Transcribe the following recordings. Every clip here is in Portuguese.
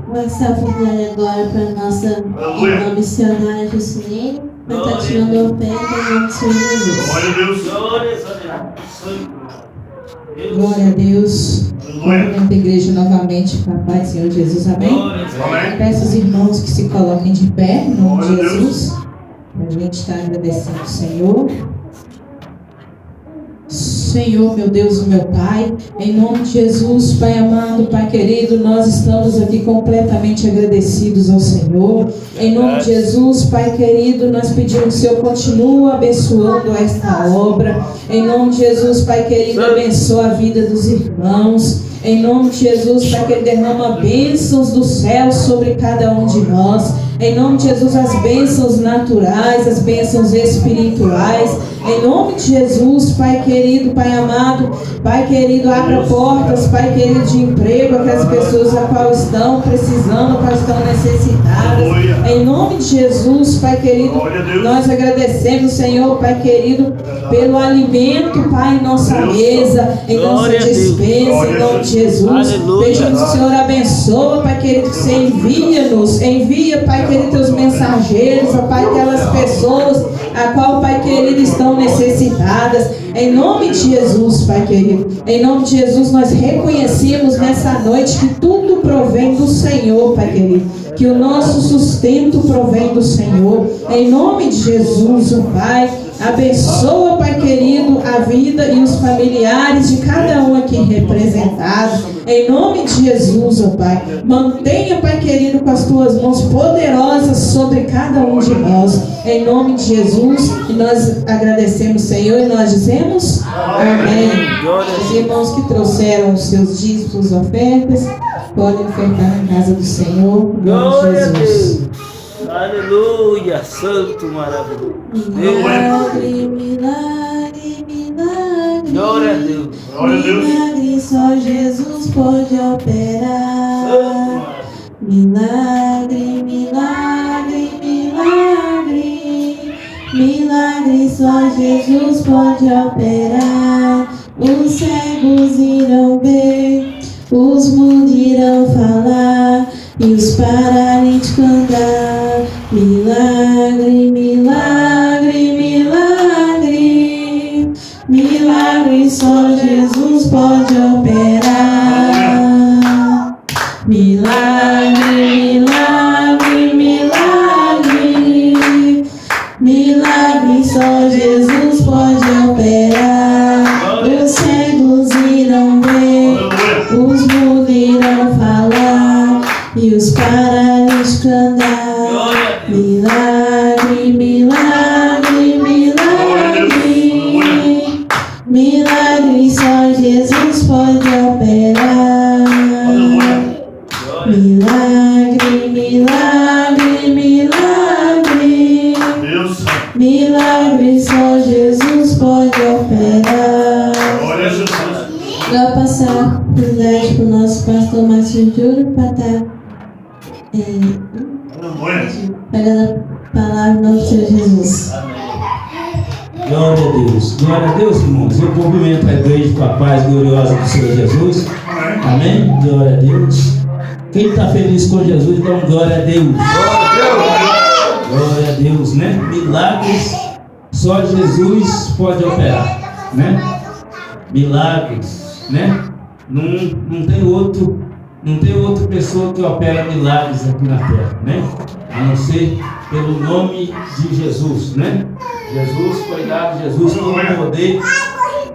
Vou passar a oportunidade agora para a nossa irmã missionária Juscelino, vai estar tirando a oferta em nome do Senhor Jesus. Glória a Deus. Glória a Deus. Cumprimento a igreja novamente com a paz do Senhor Jesus. Amém? Amém. Peço aos irmãos que se coloquem de pé, em nome de Jesus. A gente está agradecendo ao Senhor. Senhor, meu Deus e meu Pai, em nome de Jesus, Pai amado, Pai querido, nós estamos aqui completamente agradecidos ao Senhor. Em nome de Jesus, Pai querido, nós pedimos que o Senhor continue abençoando esta obra. Em nome de Jesus, Pai querido, abençoa a vida dos irmãos. Em nome de Jesus, Pai, que Ele derrama bênçãos do céu sobre cada um de nós. Em nome de Jesus, as bênçãos naturais, as bênçãos espirituais. Em nome de Jesus, Pai querido, Pai amado, Pai querido, abra portas, Pai querido, de emprego, aquelas pessoas a qual estão precisando, a qual estão necessitadas. Em nome de Jesus, Pai querido, nós agradecemos, Senhor, Pai querido, pelo alimento, Pai, em nossa mesa, em nossa despensa, em nome de Jesus. Pedimos que o Senhor abençoe, Pai querido, que você envia, Pai querido, teus mensageiros, ó Pai, aquelas pessoas a qual, Pai querido, estão necessitadas. Em nome de Jesus, Pai querido, em nome de Jesus, nós reconhecemos nessa noite que tudo provém do Senhor, Pai querido, que o nosso sustento provém do Senhor. Em nome de Jesus, ó Pai, abençoa, Pai querido, a vida e os familiares de cada um aqui representado. Em nome de Jesus, ó Pai, mantenha, Pai querido, com as tuas mãos poderosas sobre cada um de nós. Em nome de Jesus, e nós agradecemos, Senhor, e nós dizemos amém. Os irmãos que trouxeram os seus dízimos, ofertas, podem ofertar na casa do Senhor. Em nome de Jesus. Aleluia, santo, maravilhoso. Milagre, milagre, milagre. Glória a Deus. Glória a Deus. Milagre só Jesus pode operar. Milagre, milagre, milagre. Milagre só Jesus pode operar. Os cegos irão ver, os mudos irão falar e os paralíticos andar. Milagre, milagre, milagre. Milagre só Jesus pode operar. Milagre, milagre, milagre. Milagre só Jesus pode operar. Os cegos irão ver, os mudos irão falar e os paralíticos andar. Milagre, milagre, milagre. Milagre só Jesus pode operar. Milagre, milagre, milagre. Milagre só Jesus pode operar. Vou passar a oportunidade para o nosso pastor Márcio Júlio para estar pegando a palavra em nome do Senhor Jesus. Glória a Deus. Glória a Deus, irmãos. Eu cumprimento a igreja com a paz gloriosa do Senhor Jesus. Amém? Glória a Deus. Quem está feliz com Jesus, então glória a Deus. Glória a Deus, né? Milagres só Jesus pode operar, né? Milagres, né? Não tem outra pessoa que opera milagres aqui na terra, né? A não ser pelo nome de Jesus, né? Jesus, foi dado Jesus todo poder,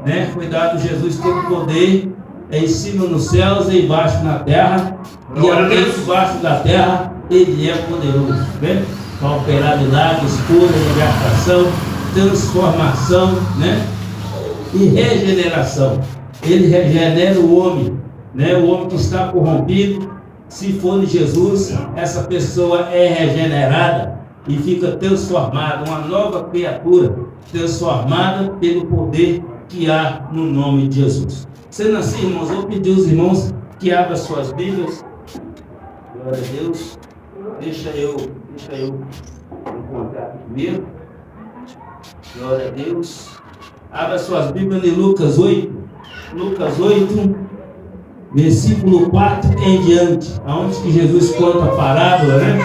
né? Foi dado Jesus todo poder em cima nos céus e embaixo na terra, e até embaixo da terra Ele é poderoso, né? Para operar milagres, cura, libertação, transformação, né? E regeneração. Ele regenera o homem, né? O homem que está corrompido, se for de Jesus, essa pessoa é regenerada e fica transformada, uma nova criatura, transformada pelo poder que há no nome de Jesus. Sendo assim, irmãos, eu vou pedir aos irmãos que abram suas Bíblias. Glória a Deus. Deixa eu encontrar primeiro. Glória a Deus. Abra suas Bíblias em Lucas 8. Lucas 8. versículo 4 em diante, onde que Jesus conta a parábola, né?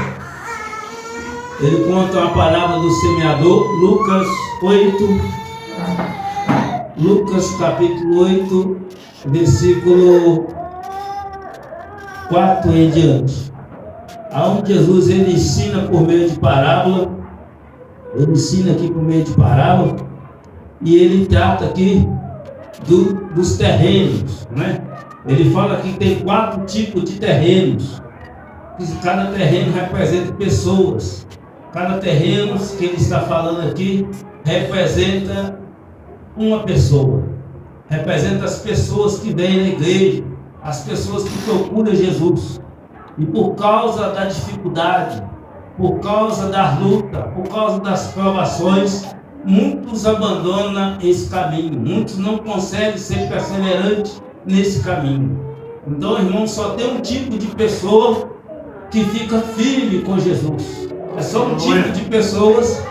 Ele conta uma parábola do semeador, Lucas capítulo 8, versículo 4 em diante, onde Jesus ele ensina por meio de parábola, ele ensina aqui por meio de parábola, e ele trata aqui dos terrenos, né? Ele fala que tem 4 tipos de terrenos, cada terreno representa pessoas, cada terreno que ele está falando aqui representa uma pessoa, representa as pessoas que vêm na igreja, as pessoas que procuram Jesus, e por causa da dificuldade, por causa da luta, por causa das provações, muitos abandonam esse caminho, muitos não conseguem ser perseverantes nesse caminho. Então, irmão, só tem um tipo de pessoa que fica firme com Jesus. É só um tipo de pessoas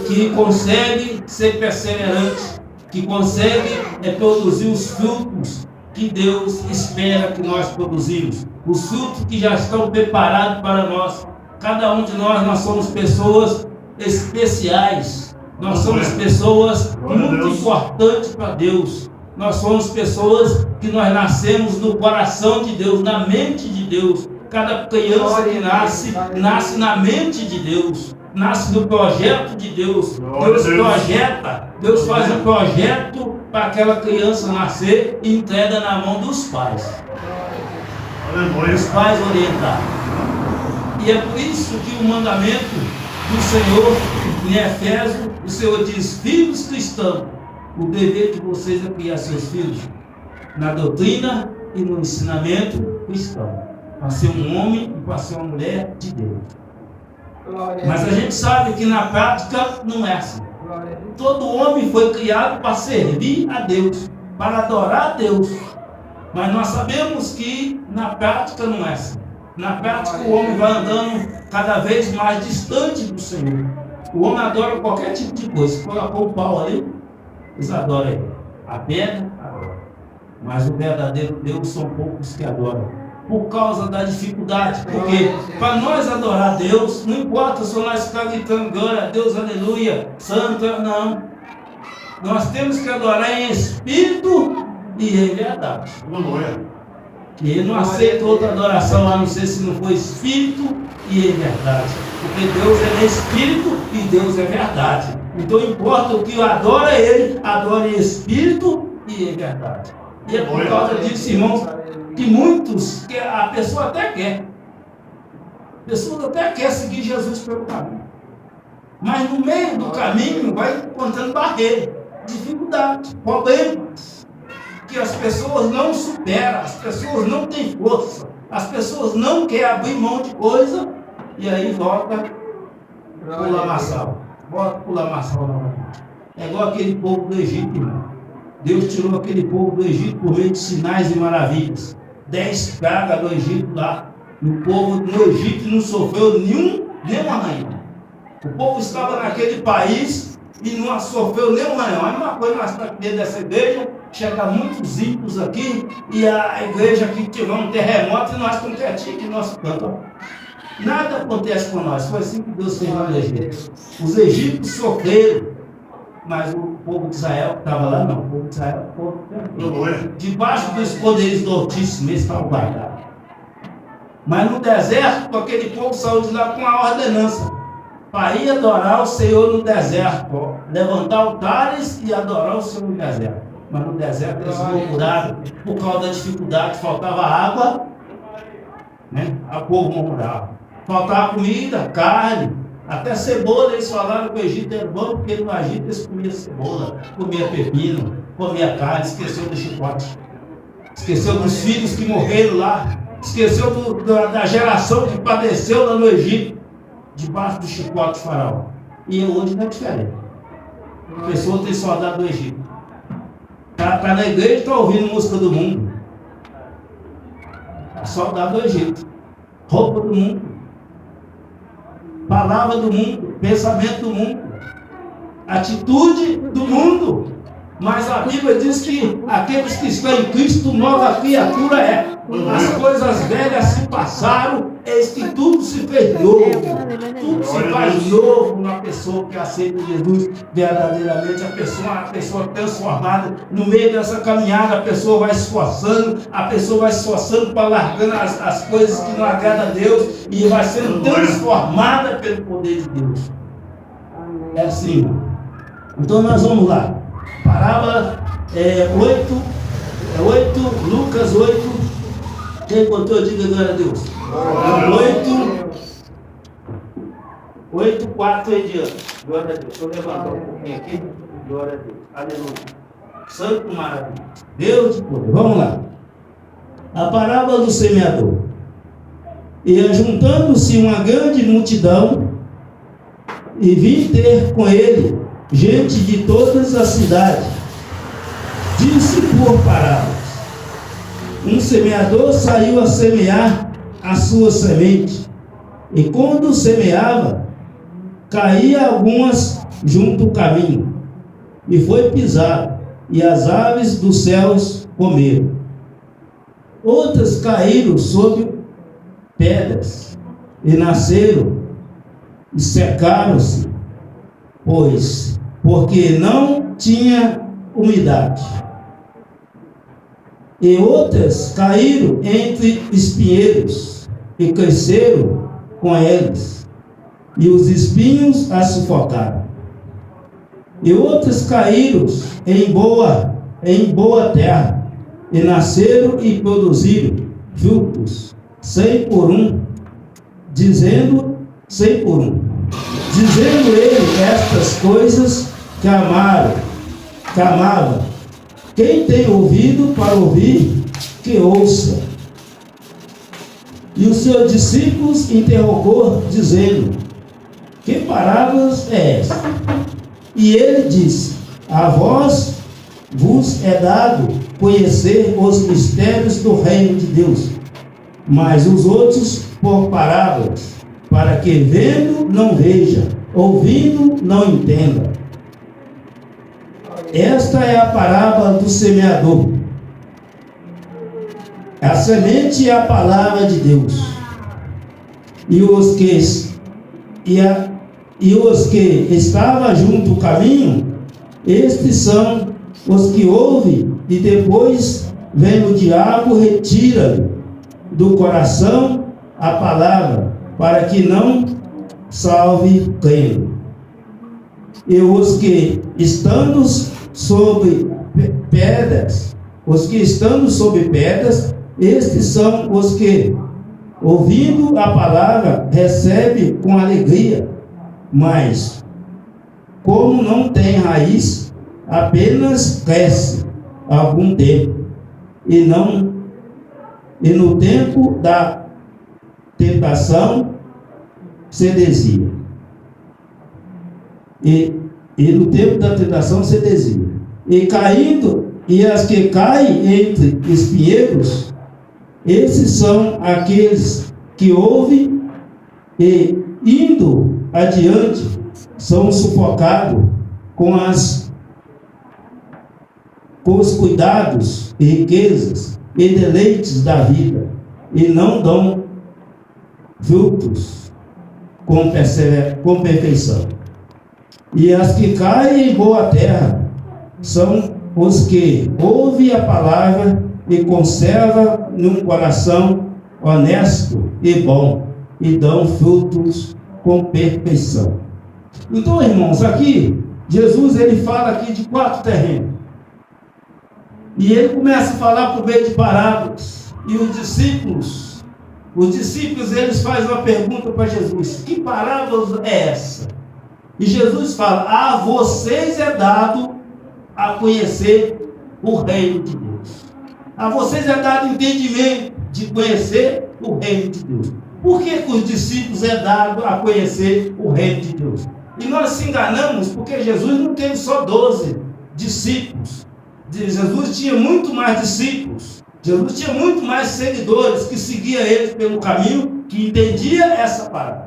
que consegue ser perseverante, que consegue produzir os frutos que Deus espera que nós produzimos, os frutos que já estão preparados para nós. Cada um de nós somos pessoas especiais, nós somos pessoas muito importantes para Deus, nós somos pessoas que nós nascemos no coração de Deus, na mente de Deus. Cada criança que nasce na mente de Deus, nasce no projeto de Deus. Deus projeta, Deus faz um projeto para aquela criança nascer e entrega na mão dos pais. Os pais orientar. E é por isso que o mandamento do Senhor, em Efésios, o Senhor diz: filhos cristãos, o dever de vocês é criar seus filhos na doutrina e no ensinamento cristão, para ser um homem e para ser uma mulher de Deus. Mas a gente sabe que na prática não é assim. Todo homem foi criado para servir a Deus, para adorar a Deus. Mas nós sabemos que na prática não é assim. Na prática o homem vai andando cada vez mais distante do Senhor. O homem adora qualquer tipo de coisa. Se colocou o pau ali, eles adoram ele. A pedra, adora. Mas o verdadeiro Deus são poucos que adoram, por causa da dificuldade. Porque para nós adorar a Deus, não importa se nós ficar gritando glória a Deus, aleluia, santo, não. Nós temos que adorar em espírito e em verdade. E ele não aceita outra adoração a não ser se não for espírito e em verdade. Porque Deus é espírito e Deus é verdade. Então importa o que adora ele, adora em espírito e em verdade. E é por causa disso, irmãos, que muitos, que a pessoa até quer. A pessoa até quer seguir Jesus pelo caminho. Mas no meio do caminho vai encontrando barreira, dificuldade, problemas, que as pessoas não superam, as pessoas não têm força, as pessoas não querem abrir mão de coisa, e aí volta pro lamaçal. Volta pro lamaçal novamente. É igual aquele povo do Egito, irmão. Deus tirou aquele povo do Egito por meio de sinais e maravilhas. 10 pragas do Egito lá. O povo no Egito não sofreu nenhum arranhão. O povo estava naquele país e não sofreu nenhum arranhão. A mesma coisa nós estamos dentro dessa igreja, chega muitos ímpios aqui e a igreja aqui tiver um terremoto e nós estamos quietinhos aqui no nosso canto. Nada acontece com nós. Foi assim que Deus fez no Egito. Os egípcios sofreram, mas o povo de Israel que estava lá, não. O povo de Israel ficou debaixo dos poderes do Altíssimo, eles estavam guardados. Mas no deserto, aquele povo saiu de lá com a ordenança para ir adorar o Senhor no deserto, levantar altares e adorar o Senhor no deserto. Mas no deserto eles murmuraram por causa da dificuldade, faltava água, né? O povo murmurava. Faltava comida, carne, até cebola. Eles falaram que o Egito era bom, porque no Egito eles comiam cebola, comiam pepino, comiam carne, esqueceu do chicote, esqueceu dos filhos que morreram lá, esqueceu da geração que padeceu lá no Egito, debaixo do chicote de Faraó. E hoje não é diferente. A pessoa tem saudade do Egito. Está na igreja e está ouvindo música do mundo. A saudade do Egito. Roupa do mundo. Palavra do mundo. Pensamento do mundo. Atitude do mundo. Mas a Bíblia diz que aqueles que estão em Cristo, nova criatura é. As coisas velhas se passaram, eis que tudo se fez novo. Tudo se faz novo na pessoa que aceita Jesus verdadeiramente. A pessoa transformada no meio dessa caminhada, a pessoa vai se esforçando para largando as coisas que não agradam a Deus e vai sendo transformada pelo poder de Deus. É assim, irmão. Então nós vamos lá. Parábola 8, Lucas 8. Quem encontrou, diga glória a Deus. 8, 4 em diante. Glória a Deus. Deixa eu levantar um pouquinho aqui. Glória a Deus. Aleluia. Santo maravilha. Deus de poder. Vamos lá. A parábola do semeador. E ajuntando-se uma grande multidão, e vim ter com ele gente de todas as cidades, disse por parábolas: um semeador saiu a semear a sua semente, e quando semeava, caía algumas junto ao caminho, e foi pisado, e as aves dos céus comeram. Outras caíram sobre pedras, e nasceram, e secaram-se, porque não tinha umidade. E outras caíram entre espinheiros, e cresceram com eles, e os espinhos as sufocaram. E outras caíram em boa terra, e nasceram e produziram frutos, 100 por um, dizendo ele estas coisas que amava. Quem tem ouvido para ouvir, que ouça. E os seus discípulos interrogou, dizendo: que parábolas é essa? E ele disse: a vós vos é dado conhecer os mistérios do reino de Deus, mas os outros por parábolas, para que vendo não veja, ouvindo não entenda. Esta é a parábola do semeador. A semente é a palavra de Deus. E os que estavam junto ao caminho, estes são os que ouvem, e depois vem o diabo, retira do coração a palavra, para que não salve crendo. E os que estando sobre pedras, estes são os que, ouvindo a palavra, recebem com alegria, mas, como não tem raiz, apenas cresce algum tempo, e no tempo da tentação se desvia. E no tempo da tentação se desvia. E as que caem entre espinheiros, esses são aqueles que ouvem e, indo adiante, são sufocados com os cuidados e riquezas e deleites da vida, e não dão frutos com perfeição. E as que caem em boa terra são os que ouvem a palavra e conservam num coração honesto e bom, e dão frutos com perfeição. Então, irmãos, aqui Jesus ele fala aqui de 4 terrenos. E ele começa a falar por meio de parábolas. E os discípulos eles fazem uma pergunta para Jesus: que parábola é essa? E Jesus fala: a vocês é dado a conhecer o reino de Deus. A vocês é dado entendimento de conhecer o reino de Deus. Por que os discípulos é dado a conhecer o reino de Deus? E nós se enganamos porque Jesus não teve só 12 discípulos. Jesus tinha muito mais discípulos. Jesus tinha muito mais seguidores que seguiam eles pelo caminho, que entendia essa parábola.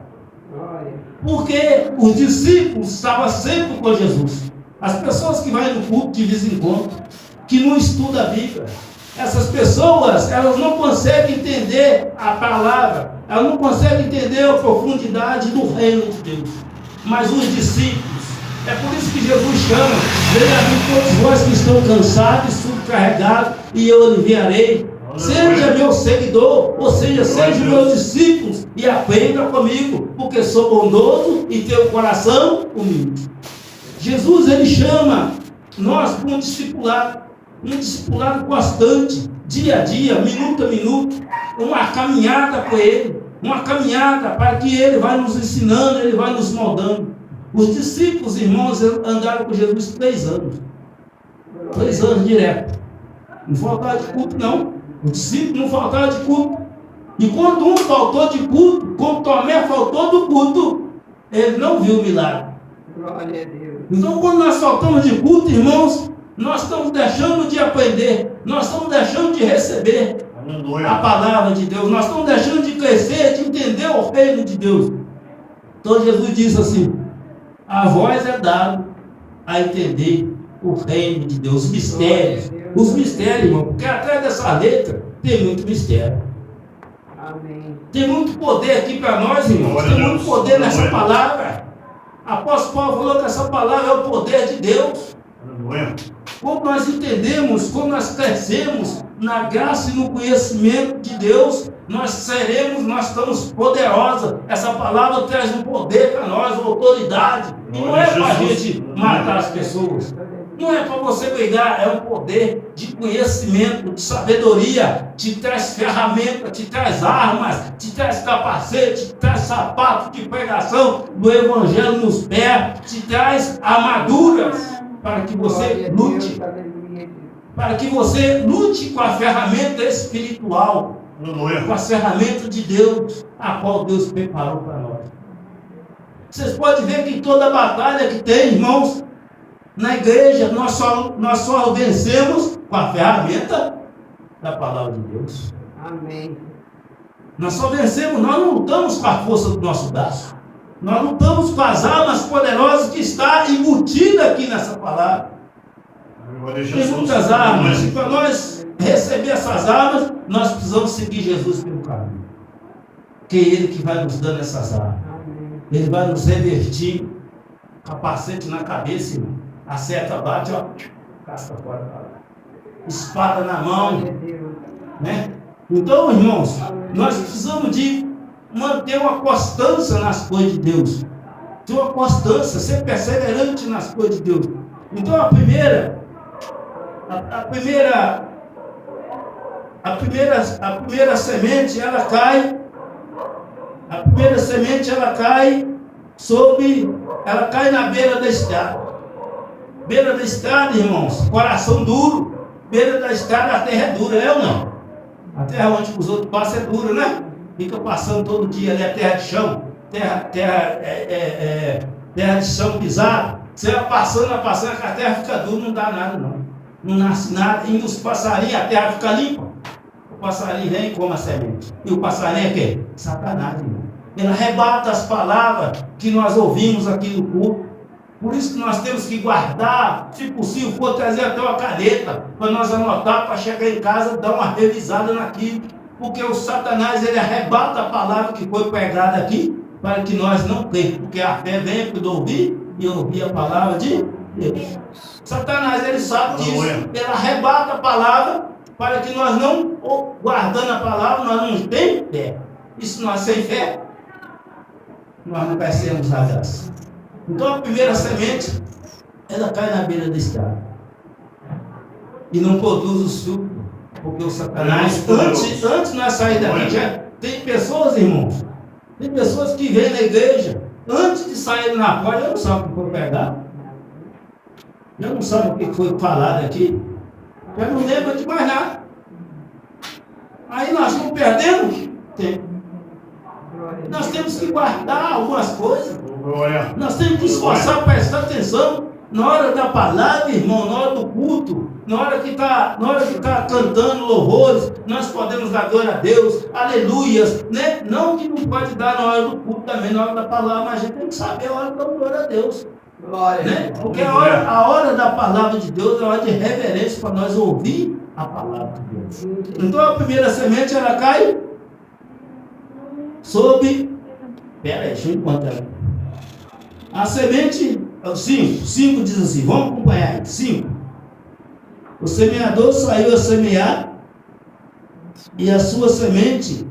Porque os discípulos estavam sempre com Jesus. As pessoas que vão no culto de vez em quando, que não estudam a Bíblia, essas pessoas, elas não conseguem entender a palavra, elas não conseguem entender a profundidade do reino de Deus. Mas os discípulos, é por isso que Jesus chama: venha a mim todos vós que estão cansados e subcarregados, e eu aliviarei. Seja meu seguidor, ou seja, seja meus discípulos, e aprenda comigo, porque sou bondoso e tenho o coração humilde. Jesus, ele chama nós para um discipulado constante, dia a dia, minuto a minuto, uma caminhada com ele, uma caminhada para que ele vai nos ensinando, ele vai nos moldando. Os discípulos, irmãos, andaram com Jesus 3 anos. 3 anos direto. Não faltava de culto, não. O discípulo não faltava de culto. E quando um faltou de culto, quando Tomé faltou do culto, ele não viu o milagre. Glória a Deus. Então, quando nós faltamos de culto, irmãos, nós estamos deixando de aprender, nós estamos deixando de receber a palavra de Deus, nós estamos deixando de crescer, de entender o reino de Deus. Então, Jesus disse assim: a vós é dado a entender o reino de Deus, os mistérios, irmão, porque atrás dessa letra tem muito mistério. Amém. Tem muito poder aqui para nós, irmãos, tem muito poder nessa palavra. Apóstolo Paulo falou que essa palavra é o poder de Deus. Quando nós entendemos, quando nós crescemos na graça e no conhecimento de Deus, nós estamos poderosos. Essa palavra traz um poder para nós, uma autoridade. E não é para a gente matar as pessoas. Não é para você brigar, é um poder de conhecimento, de sabedoria, te traz ferramentas, te traz armas, te traz capacete, te traz sapato de pregação do evangelho nos pés, te traz armaduras para que você lute, para que você lute com a ferramenta espiritual, com a ferramenta de Deus, a qual Deus preparou para nós. Vocês podem ver que toda batalha que tem, irmãos, na igreja, nós só vencemos com a ferramenta da palavra de Deus. Amém. Nós só vencemos, nós não lutamos com a força do nosso braço. Nós lutamos com as armas poderosas que está embutida aqui nessa palavra. Tem muitas armas, e para nós receber essas armas, nós precisamos seguir Jesus pelo caminho. Que é Ele que vai nos dando essas armas. Ele vai nos revertir, capacete na cabeça, irmão. A seta bate, ó, casca fora, espada na mão, né? Então, irmãos, nós precisamos de manter uma constância nas coisas de Deus, ter uma constância, ser perseverante nas coisas de Deus. Então, a primeira semente, ela cai. A primeira semente, ela cai na beira da estrada. Beira da estrada, irmãos, coração duro. Beira da estrada, a terra é dura, é ou não? A terra onde os outros passam é dura, né? Fica passando todo dia ali, a terra de chão. Terra de chão pisado. Você vai passando, que a terra fica dura, não dá nada, não. Não nasce nada. E os passarinhos, a terra fica limpa. O passarinho vem e come a semente. E o passarinho é quem? Satanás, irmão. Ele arrebata as palavras que nós ouvimos aqui no culto. Por isso que nós temos que guardar, se possível, for trazer até uma caneta, para nós anotar, para chegar em casa, dar uma revisada naquilo. Porque o Satanás, ele arrebata a palavra que foi pregada aqui, para que nós não cremos. Porque a fé vem por ouvir, e ouvir a palavra de Deus. Satanás, ele sabe disso. Ele arrebata a palavra, para que nós não, guardando a palavra, nós não temos fé. E se nós sem fé, nós não crescemos a graça. Então a primeira semente, ela cai na beira da estrada. E não produz os frutos. Porque o Satanás, antes de nós sair daqui, já tem pessoas, irmãos, tem pessoas que vêm na igreja, antes de sair na porta, já não sabem o que foi pregar. Já não sabem o que foi falado aqui. Já não lembra de mais nada. Aí nós estamos perdendo tempo. Nós temos que guardar algumas coisas. Nós temos que esforçar para prestar atenção na hora da palavra, irmão, na hora do culto, na hora que está cantando louvores, nós podemos dar glória a Deus, aleluias, né? Não que não pode dar na hora do culto também, na hora da palavra, mas a gente tem que saber a hora da glória a Deus. Glória a Né? Deus. Porque a hora da palavra de Deus é a hora de reverência para nós ouvir a palavra de Deus. Então a primeira semente ela cai sobre. Pera aí, deixa eu encontrar. A semente, 5 diz assim, vamos acompanhar aí, 5. O semeador saiu a semear e a sua semente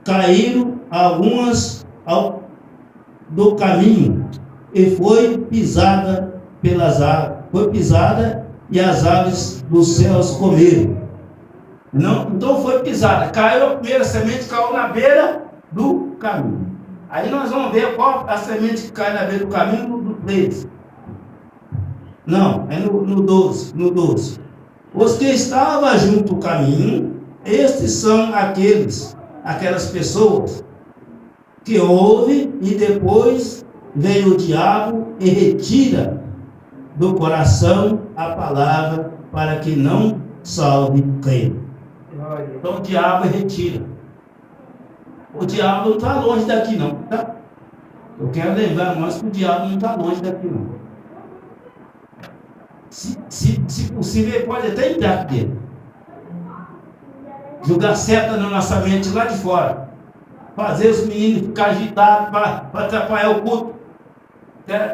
caíram algumas do caminho e foi pisada pelas aves, foi pisada e as aves dos céus comeram. Não, então foi pisada, caiu a primeira semente, caiu na beira do caminho. Aí nós vamos ver qual a semente que cai na beira do caminho no 13. Não, é no 12. Os que estavam junto ao caminho, estes são aquelas pessoas que ouvem e depois vem o diabo e retira do coração a palavra para que não salve quem. Então o diabo retira. O diabo não está longe daqui não, tá? Eu quero lembrar nós que o diabo não está longe daqui não. Se possível, ele pode até entrar dele. Jogar seta na nossa mente lá de fora. Fazer os meninos ficar agitados para atrapalhar o culto.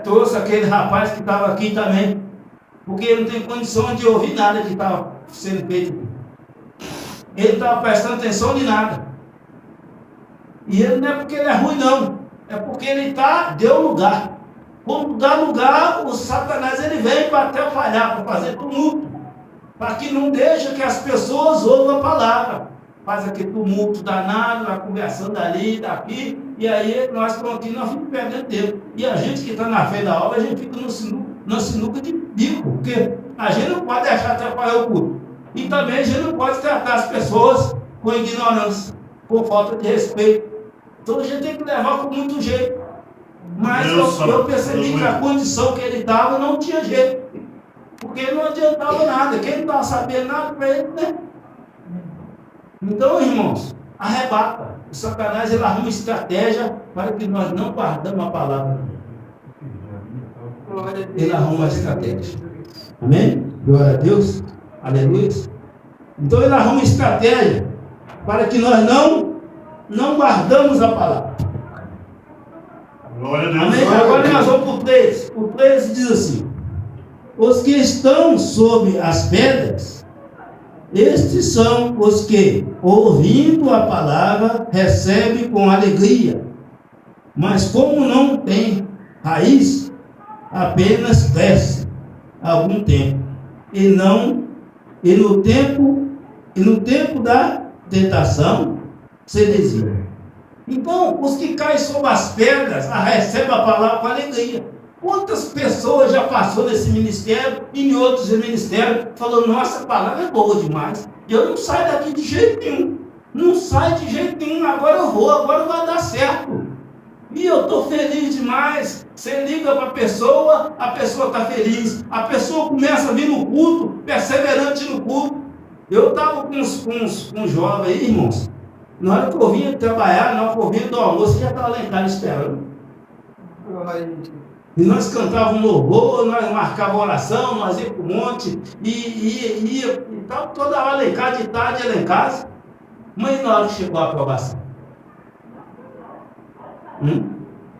Trouxe aquele rapaz que estava aqui também. Porque ele não tem condição de ouvir nada que estava sendo feito. Ele não estava prestando atenção de nada. E ele não é porque ele é ruim não. É porque ele deu lugar. Quando dá lugar, o Satanás ele vem para atrapalhar, para fazer tumulto, para que não deixe que as pessoas ouçam a palavra. Faz aquele tumulto danado, vai conversando ali, daqui, e aí nós estamos aqui, nós ficamos perdendo tempo. E a gente que está na frente da obra, a gente fica na sinuca de bico, porque a gente não pode deixar atrapalhar o culto. E também a gente não pode tratar as pessoas com ignorância, com falta de respeito. Então a gente tem que levar com muito jeito. Mas eu percebi que a condição que ele estava não tinha jeito. Porque não adiantava nada. Quem não estava sabendo nada para ele, né? Então, irmãos, arrebata. O Satanás ele arruma estratégia para que nós não guardamos a palavra. Ele arruma a estratégia. Amém? Glória a Deus. Aleluia. Então ele arruma estratégia para que nós não guardamos a palavra. Glória a Deus. Amém? Agora nós vamos para o 13. O 13 diz assim: os que estão sob as pedras, estes são os que, ouvindo a palavra, recebem com alegria, mas como não tem raiz, apenas cresce algum tempo, e no tempo da tentação se desvia. Então, os que caem sob as pedras recebem a palavra com alegria. Quantas pessoas já passou nesse ministério e em outros ministérios falando, nossa, a palavra é boa demais. Eu não saio daqui de jeito nenhum. Não saio de jeito nenhum, agora eu vou, agora vai dar certo. E eu estou feliz demais. Você liga para a pessoa está feliz. A pessoa começa a vir no culto, perseverante no culto. Eu estava com uns jovens aí, irmãos. Na hora que eu vinha trabalhar, na hora que eu vinha do almoço, já estava lá em casa esperando. E nós cantávamos louvor, nós marcávamos oração, nós íamos para o monte, e estava toda hora lá em casa, de tarde lá em casa. Mas na hora que chegou a aprovação.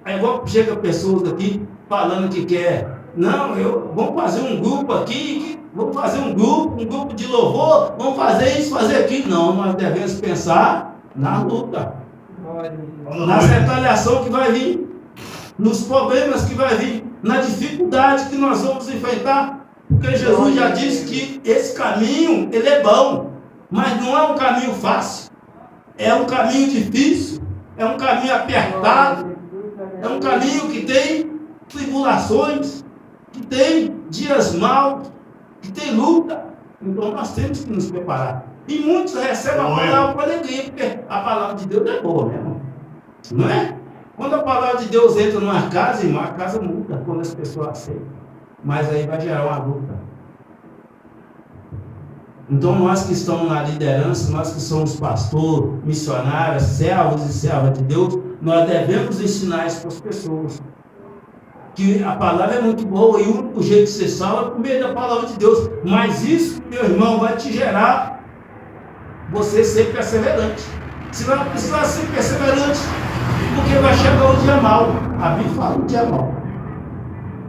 Aí igual chega pessoas aqui falando que quer. Não, vamos fazer um grupo aqui, vamos fazer um grupo de louvor, vamos fazer isso, fazer aquilo. Não, nós devemos pensar na luta, na retaliação que vai vir, nos problemas que vai vir, na dificuldade que nós vamos enfrentar, porque Jesus já disse que esse caminho, ele é bom, mas não é um caminho fácil, é um caminho difícil, é um caminho apertado, é um caminho que tem tribulações, que tem dias maus, que tem luta. Então nós temos que nos preparar. E muitos recebem a palavra com alegria, porque a palavra de Deus é boa, né, irmão? Não é? Quando a palavra de Deus entra numa casa, irmão, a casa muda quando as pessoas aceitam. Mas aí vai gerar uma luta. Então nós que estamos na liderança, nós que somos pastores, missionários, servos e servas de Deus, nós devemos ensinar isso para as pessoas. que a palavra é muito boa e o único jeito de ser salvo é por meio da palavra de Deus. Mas isso, meu irmão, vai te gerar você ser perseverante. Você vai precisar ser perseverante, porque vai chegar o dia mau. A Bíblia fala o dia mau.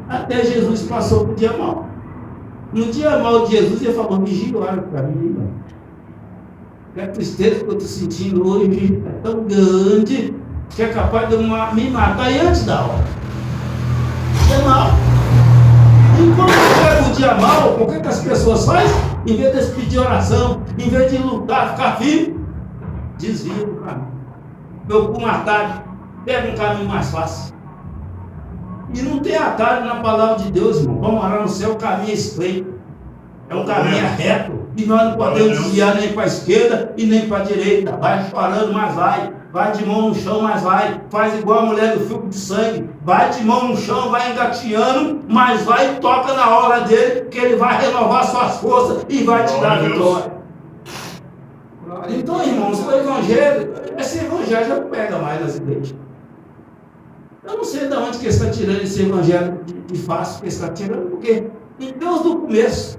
Até Jesus passou por dia mau. No dia mau de Jesus, ele falou: vigia, olha para mim, irmão. A tristeza que eu estou sentindo hoje é tão grande que é capaz de me matar aí antes da hora. Dia mau. E quando chega o dia mau, o que as pessoas fazem? Em vez de pedir oração, em vez de lutar, ficar firme, desvia do caminho. Procura um atalho, pega um caminho mais fácil. E não tem atalho na palavra de Deus, irmão. Vamos morar no céu, o caminho é estreito. É um caminho reto. E nós não podemos desviar nem para a esquerda e nem para a direita. Vai chorando, mas vai. Vai de mão no chão, mas vai. Faz igual a mulher do filtro de sangue. Vai de mão no chão, vai engatinhando, mas vai e toca na hora dele, que ele vai renovar suas forças e vai te dar vitória. Então, irmãos, o evangelho, esse evangelho já não pega mais nas igrejas. Eu não sei de onde que ele está tirando esse evangelho de fácil que ele está tirando, porque em Deus do começo,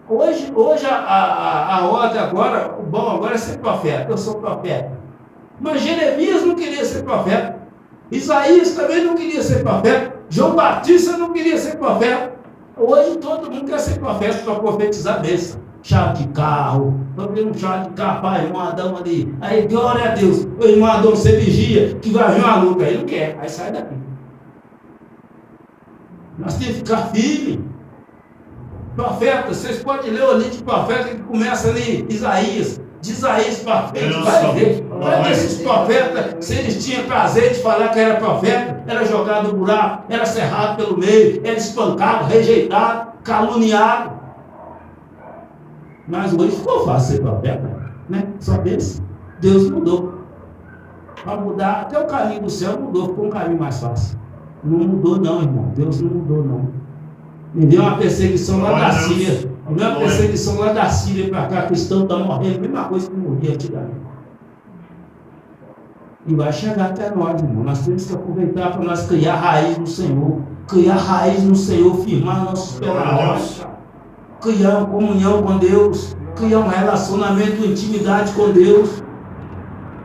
hoje a ordem agora, o bom agora é ser profeta. Eu sou profeta. Mas Jeremias não queria ser profeta. Isaías também não queria ser profeta. João Batista não queria ser profeta. Hoje todo mundo quer ser profeta para profetizar a bênção. Chave de carro, vamos ver um chave de carro para o irmão Adão ali. Aí, glória a Deus, o irmão Adão, você vigia, que vai vir uma luta. Aí não quer, aí sai daqui. Nós temos que ficar firmes. Profeta, vocês podem ler o livro de profeta que começa ali, Isaías. De Isaías para frente, vai ver. Vai ver esses profetas, se eles tinham prazer de falar que era profeta, era jogado no buraco, era cerrado pelo meio, era espancado, rejeitado, caluniado. Mas hoje ficou fácil ser profeta, né? Só pensa, Deus mudou. Para mudar, até o caminho do céu mudou, ficou um caminho mais fácil. Não mudou não, irmão, Deus não mudou não. Me deu uma perseguição lá da Síria. Me deu uma perseguição lá da Síria para cá, cristão está morrendo, a mesma coisa que morria antigamente. E vai chegar até nós, irmão. Nós temos que aproveitar para nós criar raiz no Senhor. Criar raiz no Senhor, firmar nossos pés na rocha. Criar uma comunhão com Deus. Criar um relacionamento de intimidade com Deus.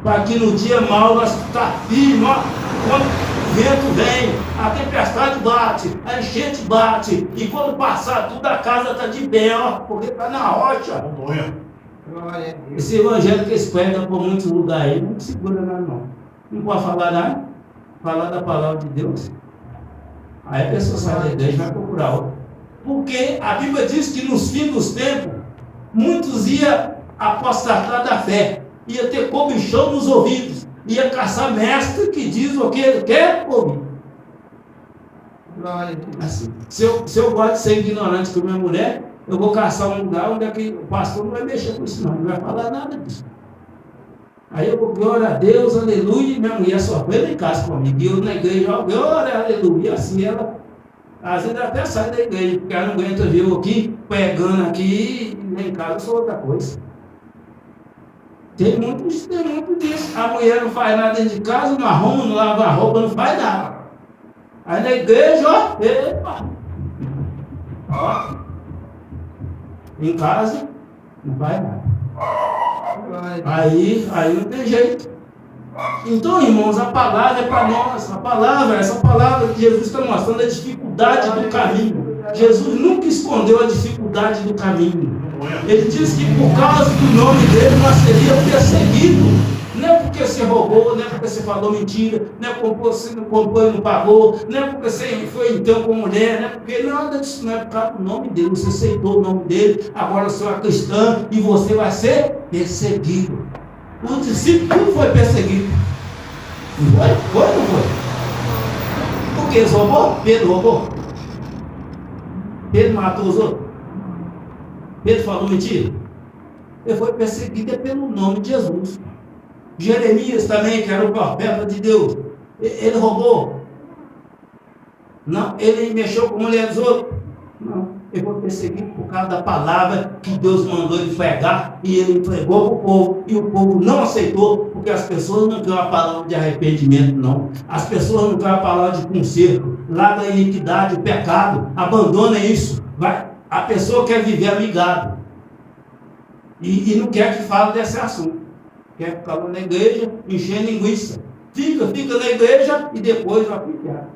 Para que no dia mau nós estamos firmes. Quando o vento vem, a tempestade bate, a enchente bate. E quando passar tudo, a casa está de pé, ó, porque está na rocha. Esse evangelho que eles pregam por muitos lugares aí, não segura nada não. Não pode falar nada. Falar da palavra de Deus. Aí a pessoa sai da igreja e vai procurar outra. Porque a Bíblia diz que nos fins dos tempos, muitos iam apostatar da fé, ia ter comichão nos ouvidos, ia caçar mestre que diz o que ele quer ouvir. Assim, se eu gosto de ser ignorante com minha mulher, eu vou caçar um lugar onde é que o pastor não vai mexer com isso, não vai falar nada disso. Aí eu vou, glória a Deus, aleluia, e minha mulher só vem em casa comigo, e eu na igreja, ó, glória, aleluia, e assim ela, às vezes até sai da igreja, porque ela não aguenta ver eu aqui, pegando aqui, e lá em casa eu sou outra coisa. Tem muito disso. A mulher não faz nada dentro de casa, não arruma, não lava a roupa, não faz nada. Aí na igreja, ó, epa, ó, em casa, não faz nada. Aí não tem jeito. Então, irmãos, a palavra é para nós. Essa palavra que Jesus está mostrando a dificuldade do caminho. Jesus nunca escondeu a dificuldade do caminho. Ele diz que por causa do nome dele nós seríamos perseguidos. Não é porque você roubou, não é porque você falou mentira, não é porque você não comprou e não pagou, não é porque você foi então com mulher, não é porque nada disso, não é por causa do nome dele. Você aceitou o nome dele, agora você é cristão e você vai ser perseguido. O discípulo foi perseguido. Foi ou não foi? Porque eles roubou? Pedro roubou? Pedro matou os outros? Pedro falou mentira? Ele foi perseguido pelo nome de Jesus. Jeremias também, que era o profeta de Deus, ele roubou? Não. Ele mexeu com a mulher dos outros? Não. Ele foi perseguido por causa da palavra que Deus mandou ele pregar, e ele entregou para o povo, e o povo não aceitou, porque as pessoas não querem a palavra de arrependimento, não. As pessoas não querem a palavra de conserto. Larga a iniquidade, o pecado, abandona isso. A pessoa quer viver amigado. E não quer que fale desse assunto. Quer ficar na igreja, encher linguiça. Fica na igreja e depois vai ficar.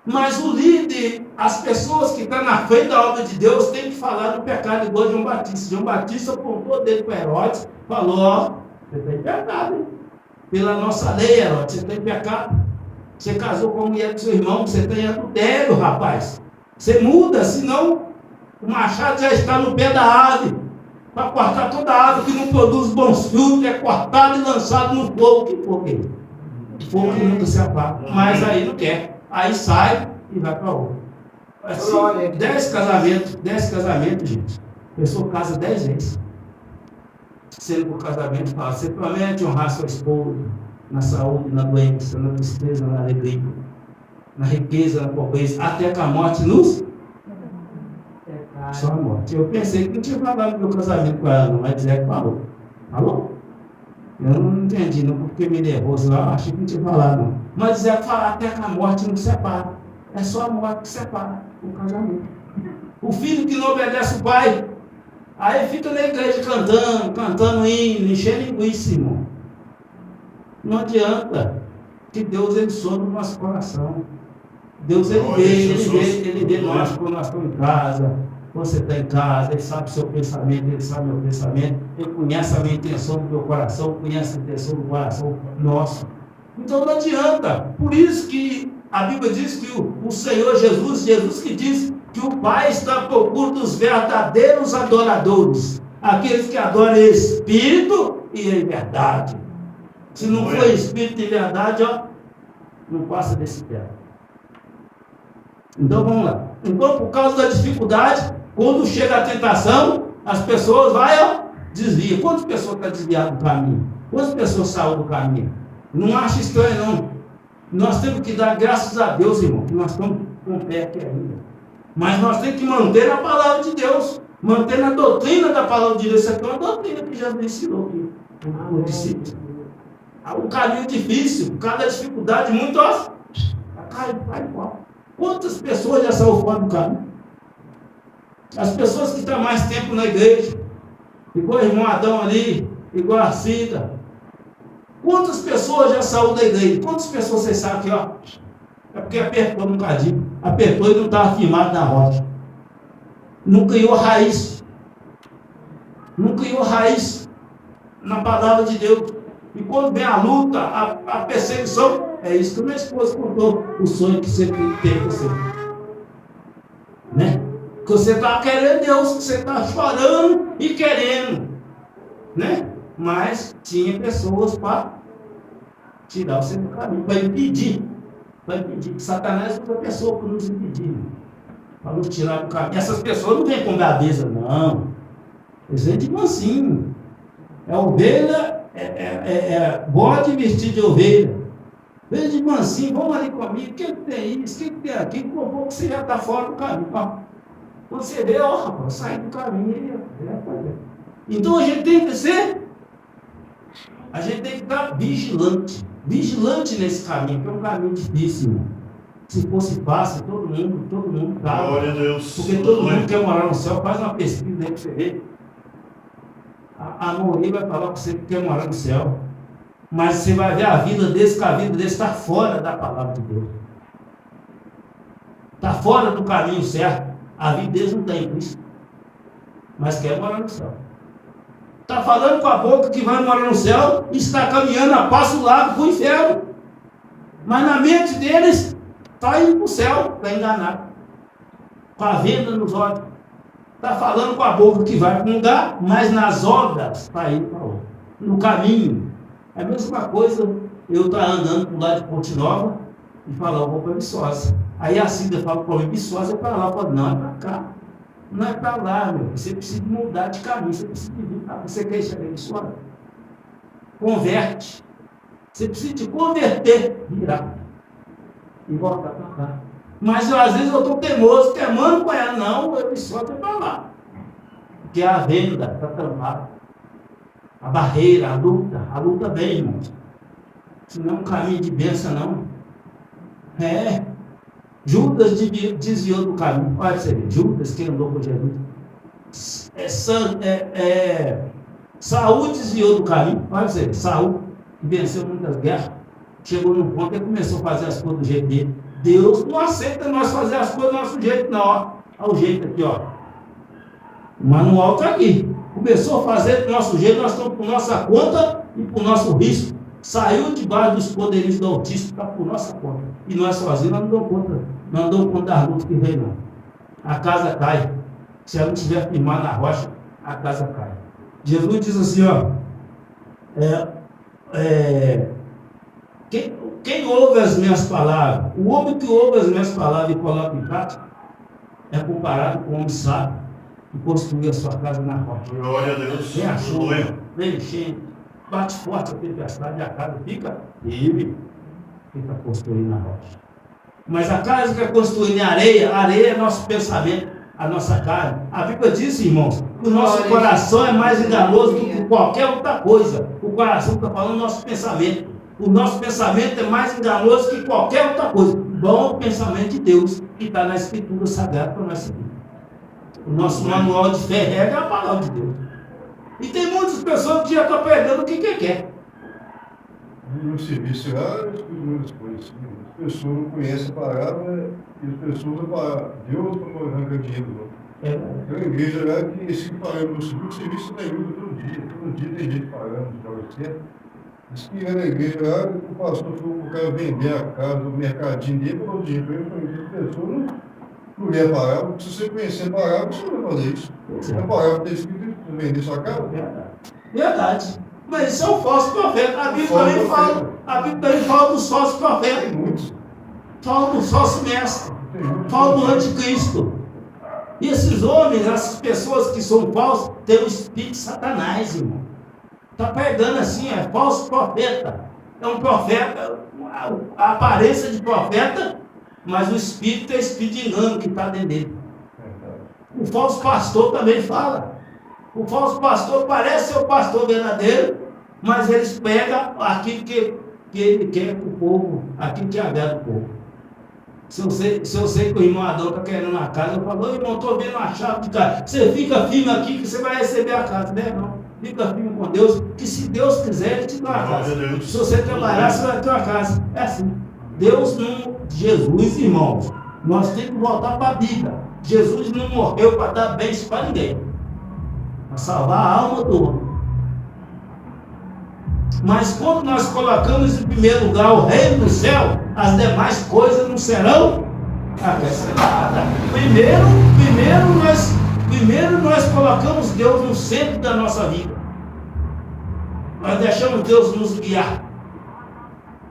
Mas o líder, as pessoas que estão na frente da obra de Deus, têm que falar do pecado igual João Batista. João Batista apontou dele para Herodes, falou: ó, você tem pecado, hein? Pela nossa lei, Herodes, você tem pecado. Você casou com a mulher do seu irmão, você tem adultério, rapaz. Você muda, senão o machado já está no pé da árvore. Para cortar toda a árvore que não produz bons frutos, é cortado e lançado no fogo. Que fogo é isso? Fogo que nunca se apaga. Mas aí não quer. Aí sai e vai para outro. Assim, 10 casamentos, gente. A pessoa casa 10 vezes. Sendo que o casamento fala: você promete honrar sua esposa na saúde, na doença, na tristeza, na alegria, na riqueza, na pobreza, até que a morte nos... Só a morte. Eu pensei que não tinha falado do meu casamento com ela, não, mas Zé falou. Falou? Eu não entendi, não, porque me nervoso lá, achei que não tinha falado, não. Mas Zé fala até que a morte não separa. É só a morte que separa o casamento. O filho que não obedece o pai, aí fica na igreja cantando hino, enchendo linguiça, irmão. Não adianta, que Deus ele sonda o nosso coração. Deus ele vê nós quando nós estamos em casa. Você está em casa, Ele sabe o seu pensamento, Ele sabe o meu pensamento, Ele conhece a minha intenção do meu coração, conhece a intenção do coração nosso. Então não adianta. Por isso que a Bíblia diz que o Senhor Jesus que diz que o Pai está à procura dos verdadeiros adoradores, aqueles que adoram em espírito e em verdade. Se não for espírito e verdade, ó, não passa desse pé. Então vamos lá. Então, por causa da dificuldade, quando chega a tentação, as pessoas desviam. Quantas pessoas estão desviadas do caminho? Quantas pessoas saem do caminho? Não acha estranho, não. Nós temos que dar graças a Deus, irmão, que nós estamos com pé aqui ainda. Mas nós temos que manter a palavra de Deus, manter a doutrina da palavra de Deus. Isso aqui é uma doutrina que Jesus ensinou aqui, o discípulo. O caminho difícil, por causa da dificuldade, muitos cai igual. Quantas pessoas já saíram fora do caminho? As pessoas que estão mais tempo na igreja, igual o irmão Adão ali, igual a Cida. Quantas pessoas já saíram da igreja? Quantas pessoas vocês sabem aqui, ó? É porque apertou no cadinho. Apertou e não estava firmado na rocha. Não criou raiz. Não criou raiz na palavra de Deus. E quando vem a luta, a perseguição, é isso que minha esposa contou, o sonho que sempre teve você. Né? Que você está querendo Deus, que você está chorando e querendo. Né? Mas tinha pessoas para tirar você do caminho, para impedir. Que Satanás usa a pessoa para nos impedir, para nos tirar do caminho. Essas pessoas não vêm com gabeza, não. Eles vêm de mansinho. É ovelha, bode vestido de ovelha. Vem de mansinho, vamos ali comigo. O que tem isso? O que tem aquilo? Com pouco você já está fora do caminho. Quando você vê, rapaz, sai do caminho. Então a gente tem que estar vigilante nesse caminho, que é um caminho difícil, irmão. Se fosse fácil, todo mundo está. Glória a Deus. Porque todo mundo quer morar no céu. Faz uma pesquisa aí para você ver. A Mori vai falar que você quer morar no céu. Mas você vai ver a vida desse, que a vida desse está fora da palavra de Deus. Está fora do caminho certo. A vida deles não tem isso. Mas quer morar no céu. Está falando com a boca que vai morar no céu e está caminhando a passo largo para o inferno. Mas na mente deles está indo para o céu, está enganado. Com a venda nos olhos. Está falando com a boca que vai para um lugar, mas nas obras está indo para outro. No caminho. É a mesma coisa eu estar andando para o lado de Ponte Nova e falar: eu vou para Viçosa. Aí a Cida fala para mim: Viçosa é para lá. Eu falo: não, é para cá. Não é para lá, meu. Você precisa mudar de caminho. Você precisa de vir para cá. Você quer chegar em Viçosa? Converte. Você precisa de converter, virar e voltar para cá. Mas às vezes eu estou teimoso, queimando com ela. Não, eu me solto para lá. Porque a venda está tampada. A barreira, a luta vem, irmãos. Isso não é um caminho de bênção, não. Judas desviou do caminho. Olha você ver, Judas que andou com Jesus. Saul desviou do caminho. Olha você ver, Saul, que venceu muitas guerras, chegou num ponto e começou a fazer as coisas do jeito dele. Deus não aceita nós fazer as coisas do nosso jeito, não. Ó. Olha o jeito aqui, ó. O manual está aqui. Começou a fazer do nosso jeito, nós estamos por nossa conta e por nosso risco. Saiu debaixo dos poderes do Altíssimo, está por nossa conta. E nós sozinhos não damos conta. Não damos conta das lutas que vem, não. A casa cai. Se ela não estiver firmada na rocha, a casa cai. Jesus diz assim, ó. Quem ouve as minhas palavras, o homem que ouve as minhas palavras e coloca em prática, é comparado com o homem sábio que construiu a sua casa na rocha. Glória a Deus. Vem a chuva, vem enchendo, bate forte a tempestade e a casa fica firme. Fica construída na rocha. Mas a casa que é construída em areia, a areia é nosso pensamento, a nossa carne. A Bíblia diz, irmãos, que o nosso coração é mais enganoso do que qualquer outra coisa. O coração está falando do nosso pensamento. O nosso pensamento é mais enganoso que qualquer outra coisa. Bom o pensamento de Deus que está na Escritura Sagrada para nós seguir. O nosso manual de fé é a palavra de Deus. E tem muitas pessoas que já estão perdendo o que quer. No serviço lá, eu escuto muitas coisas. As pessoas não conhecem a palavra e as pessoas para Deus para arrancar dinheiro. Tem uma igreja lá que esse pagando no serviço está em luta todo dia. Todo dia tem gente pagando para você. Diz que na igreja lá, o pastor falou para o cara vender a casa, o mercadinho dele, para o dinheiro para ele. As pessoas não lê a palavra. Se você conhecer a palavra, você não vai fazer isso. A palavra está escrita para vender sua casa. Verdade. Mas isso é um falso profeta. A Bíblia também fala dos falsos profetas. Tem muitos. Fala do falso mestre. Fala do anticristo. E esses homens, essas pessoas que são falsas, têm o espírito de Satanás, irmão. Está pegando assim, é falso profeta. É um profeta, a aparência de profeta, mas o espírito é espírito de engano que está dentro dele. O falso pastor também fala. O falso pastor parece ser o pastor verdadeiro, mas eles pegam aquilo que ele quer para o povo, aquilo que agrada o povo. Se eu sei que o irmão Adão está querendo uma casa, eu falo, irmão, estou vendo uma chave de casa. Você fica firme aqui que você vai receber a casa, né, irmão? Fica firme com Deus, que se Deus quiser, Ele te dá uma casa. Se você trabalhar, você vai ter uma casa. É assim. Deus não... Jesus, irmãos, nós temos que voltar para a Bíblia. Jesus não morreu para dar bens para ninguém. Para salvar a alma do homem. Mas quando nós colocamos em primeiro lugar o reino do céu, as demais coisas não serão acrescentadas. Primeiro nós colocamos Deus no centro da nossa vida. Nós deixamos Deus nos guiar.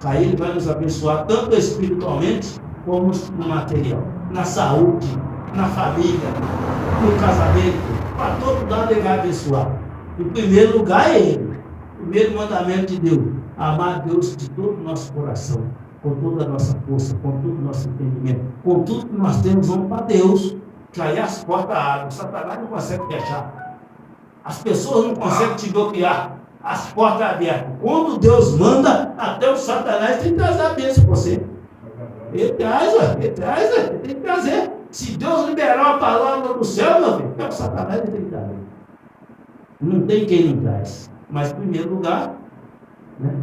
Aí Ele vai nos abençoar tanto espiritualmente como no material, na saúde, na família, no casamento. Para todo lado Ele vai abençoar. Em primeiro lugar é Ele. O primeiro mandamento de Deus: amar Deus de todo o nosso coração, com toda a nossa força, com todo o nosso entendimento, com tudo que nós temos, vamos para Deus, que aí as portas abrem. O Satanás não consegue fechar, as pessoas não conseguem te bloquear, as portas abertas. Quando Deus manda, até o Satanás tem que trazer a bênção para você. Ele traz, ele tem que trazer. Se Deus liberar uma palavra do céu, meu filho, até o Satanás ele tem que trazer. Não tem quem não traz. Mas, em primeiro lugar, né,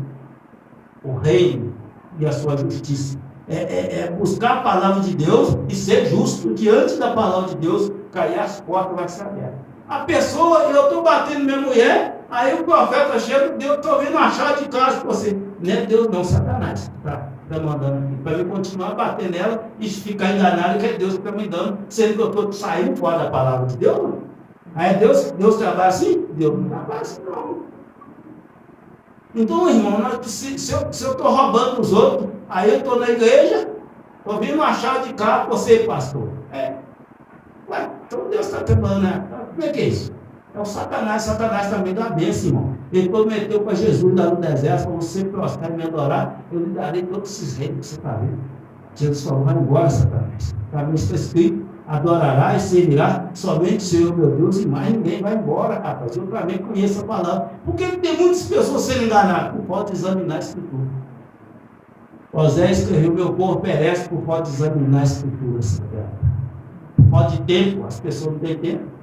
o reino e a sua justiça. É buscar a palavra de Deus e ser justo diante da palavra de Deus, que aí as portas vão se abrir. A pessoa, eu estou batendo minha mulher, aí o profeta chega, Deus, estou vendo uma chave de casa para você. Não é Deus, não, Satanás. Está mandando aqui. Para eu continuar batendo nela e ficar enganado que é Deus que está me dando, sendo que eu estou saindo fora da palavra de Deus. Não. Aí Deus trabalha assim? Deus não trabalha assim, não. Então, irmão, se eu estou roubando os outros, aí eu estou na igreja, estou vindo uma chave de carro para você, pastor. Ué, então Deus está trabalhando, né? Como é que é isso? É o Satanás. Satanás também dá bênção, irmão. Ele prometeu para Jesus lá no deserto, para você prostrar e me adorar, eu lhe darei todos esses reinos que você está vendo. Jesus falou, vai embora, Satanás. Também está escrito, adorará e servirá somente o Senhor meu Deus e mais ninguém. Vai embora, rapaz. Eu também conheço a palavra. Por que tem muitas pessoas sendo enganadas? Por falta de examinar a Escritura. Oséias escreveu, meu povo perece por falta de examinar a Escritura sagrada. Por falta de tempo, as pessoas não têm tempo.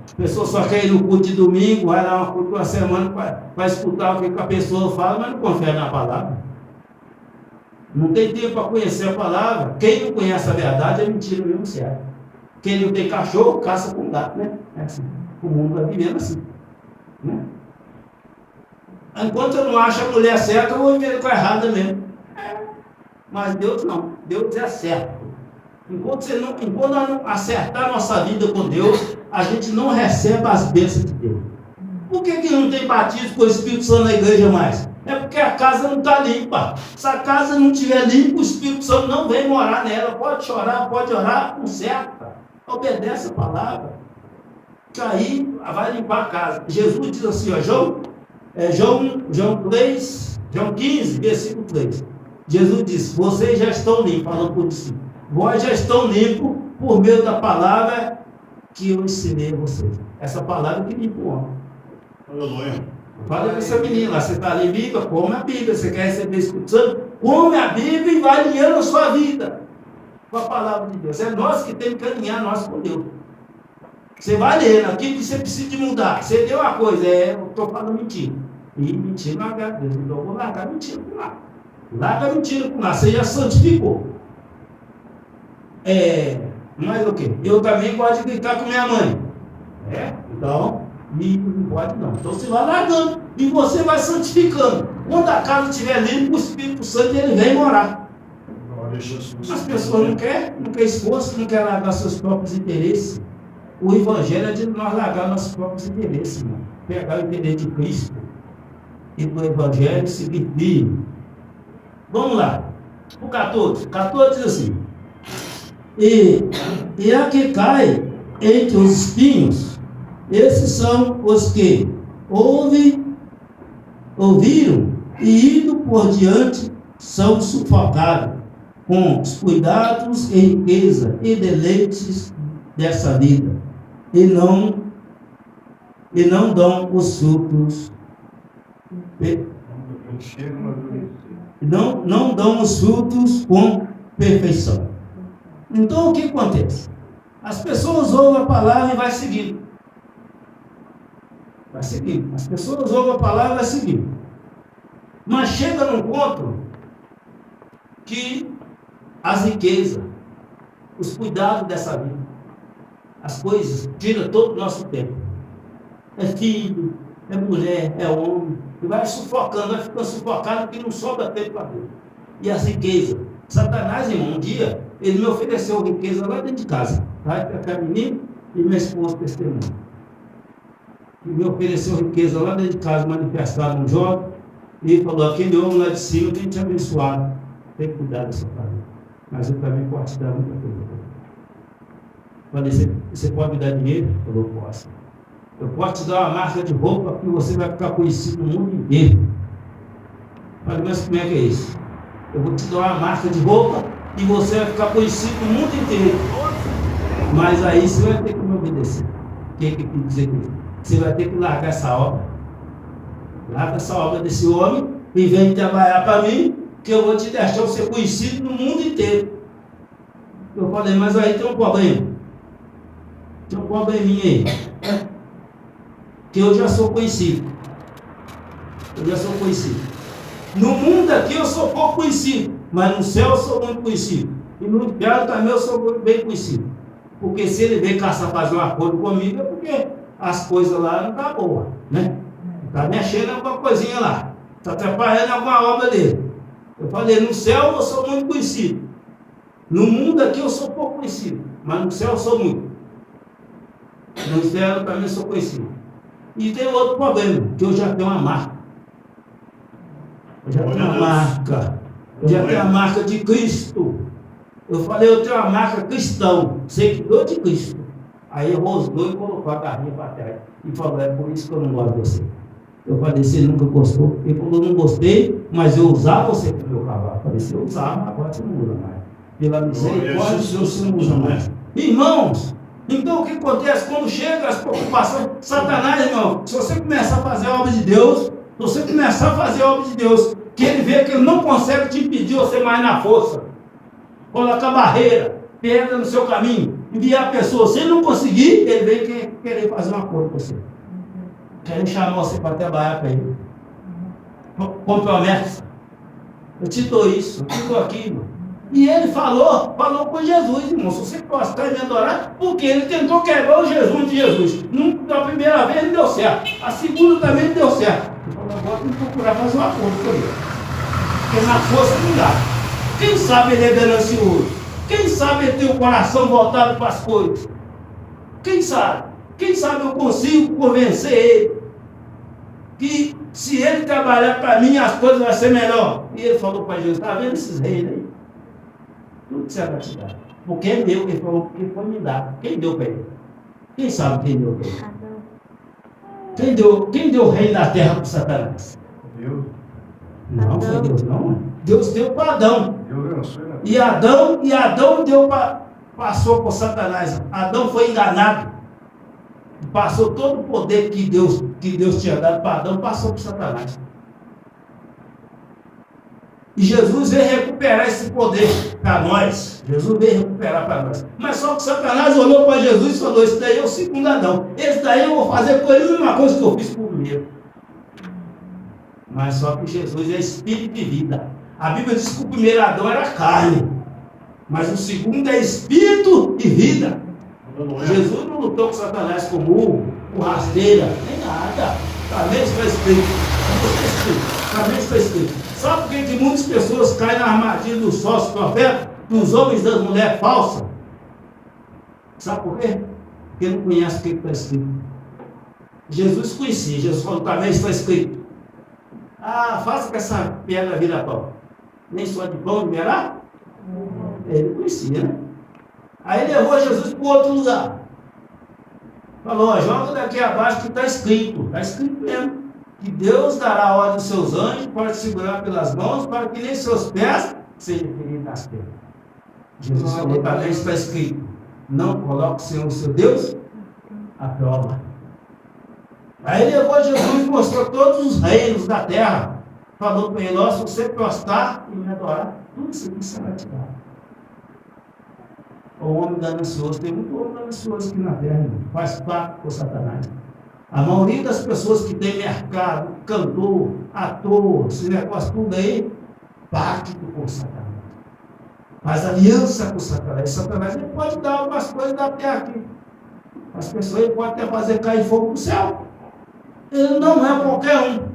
As pessoas só querem ir no culto de domingo, vai lá no culto uma semana para escutar o que a pessoa fala, mas não confere na palavra. Não tem tempo para conhecer a palavra. Quem não conhece a verdade é mentira mesmo, certo? Quem não tem cachorro, caça com gato, né? É assim. O mundo vai vivendo assim. Né? Enquanto eu não acho a mulher certa, eu vou viver com a errada mesmo. Mas Deus não. Deus é certo. Enquanto nós não acertar a nossa vida com Deus, a gente não recebe as bênçãos de Deus. Por que não tem batismo com o Espírito Santo na igreja mais? É porque a casa não está limpa. Se a casa não estiver limpa, o Espírito Santo não vem morar nela. Pode chorar, pode orar, conserta. Obedece a palavra. Que aí vai limpar a casa. Jesus diz assim, ó, João 15, versículo 3. Jesus disse, vocês já estão limpos, falando por si. Vós já estão limpos por meio da palavra que eu ensinei a vocês. Essa palavra que limpa o homem. Aleluia. Fala com essa menina, você está ali Bíblia, come a Bíblia. Você quer receber o Espírito Santo? Come a Bíblia e vai alinhando a sua vida com a palavra de Deus. É nós que temos que alinhar nós com Deus. Você vai lendo aquilo que você precisa de mudar. Você deu uma coisa, eu estou falando mentira. E mentira não agrada a Deus. Então eu vou largar mentira com lá. Larga mentira com lá. Você já santificou. Mas o quê? Eu também gosto de gritar com minha mãe. Então, não pode não. Então você vai largando e você vai santificando. Quando a casa estiver limpa, o Espírito Santo ele vem morar. As pessoas não querem esforço, não querem largar seus próprios interesses. O Evangelho é de nós largar nossos próprios interesses, irmão. Pegar o interesse de Cristo e do Evangelho seguir firme. Vamos lá. O 14. 14 diz assim. E a que cai entre os espinhos, esses são os que ouviram e indo por diante são sufocados com os cuidados e riqueza e deleites dessa vida e não dão os frutos não dão os frutos com perfeição. Então o que acontece? As pessoas ouvem a palavra e vai seguindo. Vai seguindo. As pessoas ouvem a palavra e vai seguindo. Mas chega num ponto que as riquezas, os cuidados dessa vida, as coisas, tiram todo o nosso tempo. É filho, é mulher, é homem. E vai sufocando, vai ficando sufocado porque não sobra tempo para Deus. E as riquezas. Satanás, irmão, um dia, ele me ofereceu riqueza lá dentro de casa. Tá? A menina e minha esposa testemunha. Ele me ofereceu riqueza lá dentro de casa, manifestada num jovem. E ele falou, aquele homem lá de cima tem te abençoado. Tem que cuidar dessa família. Mas eu também posso te dar muita coisa. Falei, você pode me dar dinheiro? Ele falou, posso. Eu posso te dar uma marca de roupa que você vai ficar conhecido no mundo inteiro. Falei, mas como é que é isso? Eu vou te dar uma marca de roupa e você vai ficar conhecido no mundo inteiro. Mas aí você vai ter que me obedecer. O que quer dizer isso? Você vai ter que largar essa obra. Larga essa obra desse homem e vem trabalhar para mim, que eu vou te deixar ser conhecido no mundo inteiro. Eu falei, mas aí tem um problema. Tem um probleminha aí. Que eu já sou conhecido. Eu já sou conhecido. No mundo aqui eu sou pouco conhecido, mas no céu eu sou muito conhecido. E no inferno também eu sou bem conhecido. Porque se ele vem caçar fazer um acordo comigo, é porque as coisas lá não estão boas, né? Está mexendo em alguma coisinha lá. Está atrapalhando alguma obra dele. Eu falei, no céu eu sou muito conhecido. No mundo aqui eu sou pouco conhecido, mas no céu eu sou muito. No inferno eu também sou conhecido. E tem outro problema, que eu já tenho uma marca. Eu já tenho uma marca. Eu já tenho a marca de Cristo. Eu falei, eu tenho uma marca cristão, seguidor de Cristo. Aí rosnou e colocou a garrinha para trás. E falou, é por isso que eu não gosto de você. Eu falei, você nunca gostou? Ele falou, não gostei, mas eu usava você para o meu cavalo. Eu falei, você usava, agora você não usa mais. Pela misericórdia de Deus, você não usa mais. Irmãos, então o que acontece? Quando chega as preocupações, Satanás, irmão, se você começar a fazer a obra de Deus, se você começar a fazer a obra de Deus, que ele vê que ele não consegue te impedir você mais na força, coloca barreira, pedra no seu caminho, enviar a pessoa, se ele não conseguir, ele vem querer fazer um acordo com você. Querem chamar você para trabalhar para ele. Com promessa. Eu te dou isso, eu te dou aquilo. E ele falou com Jesus, irmão. Se você gostar e me adorar, porque ele tentou quebrar o jejum de Jesus. Na primeira vez não deu certo. A segunda também não deu certo. Ele falou, agora tem que procurar fazer um acordo com ele. Porque na força não dá. Quem sabe ele é ganancioso? Quem sabe ele tem o coração voltado para as coisas? Quem sabe? Quem sabe eu consigo convencer ele que se ele trabalhar para mim as coisas vão ser melhor. E ele falou para Jesus, está vendo esses reis aí? Tudo que você vai te dar. Porque é meu, ele falou, porque foi me dado. Quem deu para ele? Quem sabe quem deu para ele? Quem deu o reino da terra para Satanás? Deus. Não, foi Deus não. Deus deu para Adão. Deus venceu, né? E Adão passou por Satanás. Adão foi enganado. Passou todo o poder que Deus tinha dado para Adão, passou para Satanás. E Jesus veio recuperar esse poder para nós. Jesus veio recuperar para nós. Mas só que Satanás olhou para Jesus e falou, esse daí é o segundo Adão. Esse daí eu vou fazer com ele a mesma coisa que eu fiz com o primeiro. Mas só que Jesus é espírito de vida. A Bíblia diz que o primeiro Adão era carne. Mas o segundo é espírito e vida. Jesus não lutou com Satanás com murro, com rasteira, nem nada. Também está escrito. Também está escrito. Sabe por que muitas pessoas caem na armadilha dos falsos profetas, dos homens e das mulheres falsas? Sabe por quê? Porque não conhece o que está escrito. Jesus conhecia. Jesus falou, também está escrito. Ah, faça que essa pedra vira pão. Nem só de pão viverá? Ele conhecia, né? Aí levou Jesus para outro lugar. Falou, ó, joga daqui abaixo que está escrito. Está escrito mesmo. Que Deus dará a ordem aos seus anjos para te segurar pelas mãos, para que nem seus pés sejam feridos nas pedras. Jesus falou, também está escrito. Não coloque o Senhor, o seu Deus, à prova. Aí levou Jesus e mostrou todos os reinos da terra. Falou para ele, ó, se você prostrar e me adorar, tudo isso aqui será te dado. O homem ganancioso, tem muito homem ganancioso aqui na terra, irmão. Faz pacto com Satanás. A maioria das pessoas que tem mercado, cantor, ator, esse negócio tudo aí, pacto com Satanás. Faz aliança com Satanás. Satanás ele pode dar algumas coisas da terra aqui. As pessoas ele pode até fazer cair fogo do céu. Ele não é qualquer um.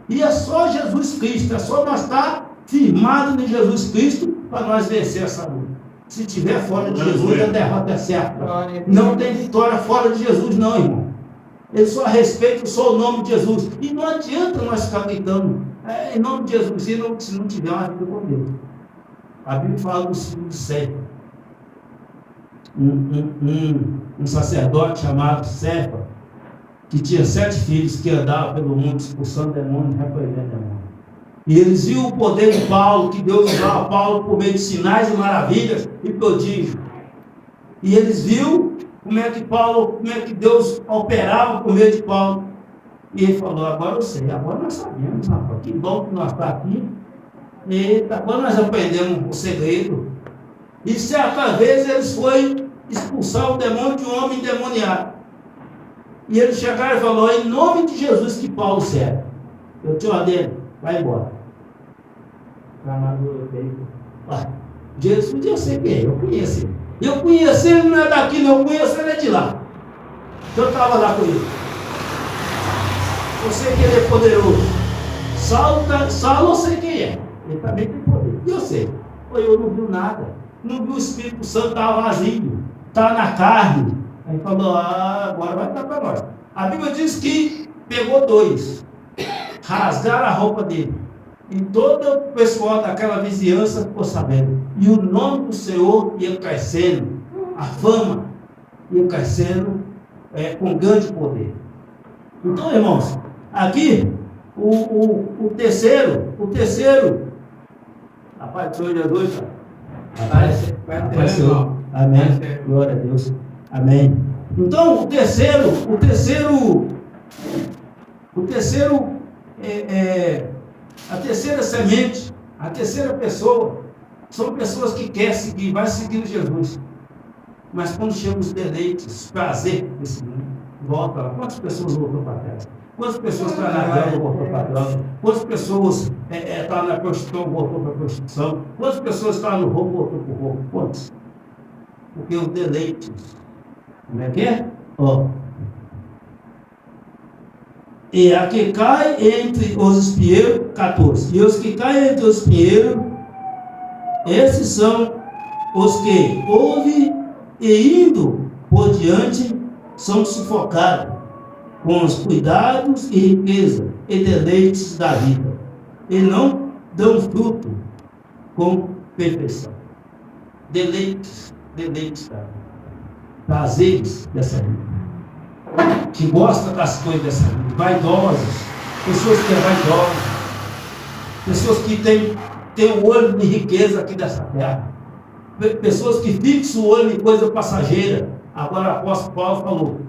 E é só Jesus Cristo, é só nós estar firmados em Jesus Cristo para nós vencer essa luta. Se tiver fora de Jesus, a derrota é certa. Não tem vitória fora de Jesus, não, irmão. Ele só respeita só o nome de Jesus. E não adianta nós ficar gritando em nome de Jesus, se não tiver uma vida com Deus. A Bíblia fala dos filhos de Cefa. Um sacerdote chamado Cefa, que tinha 7 filhos, que andava pelo mundo expulsando demônios, repreendendo demônios. E eles viam o poder de Paulo, que Deus usava Paulo por meio de sinais e maravilhas e prodígios. E eles viam como é que Deus operava por meio de Paulo. E ele falou, agora eu sei, agora nós sabemos, rapaz, que bom que nós estamos aqui. Eita, agora nós aprendemos o segredo. E certa vez eles foram expulsar o demônio de um homem endemoniado. E eles chegaram e falaram, em nome de Jesus que Paulo serve. Eu te ordeno, vai embora. Jesus eu sei quem é, eu conheço ele. Eu conheci ele, não é daqui, não, eu conheço ele é de lá. Eu estava lá com ele. Eu sei que ele é poderoso. Saulo eu sei quem é. Ele também tem poder. E eu sei. Eu não vi nada. Não vi o Espírito Santo, estava vazio. Estava na carne. Aí falou, agora vai estar para nós. A Bíblia diz que pegou 2. Rasgaram a roupa dele. E todo o pessoal daquela vizinhança ficou sabendo. E o nome do Senhor ia crescendo. A fama ia crescendo com grande poder. Então, irmãos, Aqui, o terceiro, rapaz, foi Jesus, apareceu. Amém. Glória a Deus. Amém. Então, o terceiro, a terceira semente, a terceira pessoa, são pessoas que querem seguir, vai seguir Jesus. Mas quando chegam os deleites, os prazer desse mundo, volta lá. Quantas pessoas voltou para trás? Quantas pessoas estão na droga, voltou para a droga? Quantas pessoas estão na prostituição, voltou para a prostituição? Quantas pessoas estão no roubo, voltou para o roubo? Quantas? Porque os deleites, como é que é? Ó. E a que cai entre os espinheiros, 14. E os que caem entre os espinheiros, esses são os que ouvem e indo por diante são sufocados com os cuidados e riqueza e deleites da vida, e não dão fruto com perfeição. Deleites da vida, prazeres dessa vida, que gostam das coisas dessa vida, vaidosas, pessoas que são vaidosas, pessoas que têm o olho de riqueza aqui dessa terra, pessoas que fixam o olho em coisa passageira. Agora o apóstolo Paulo falou,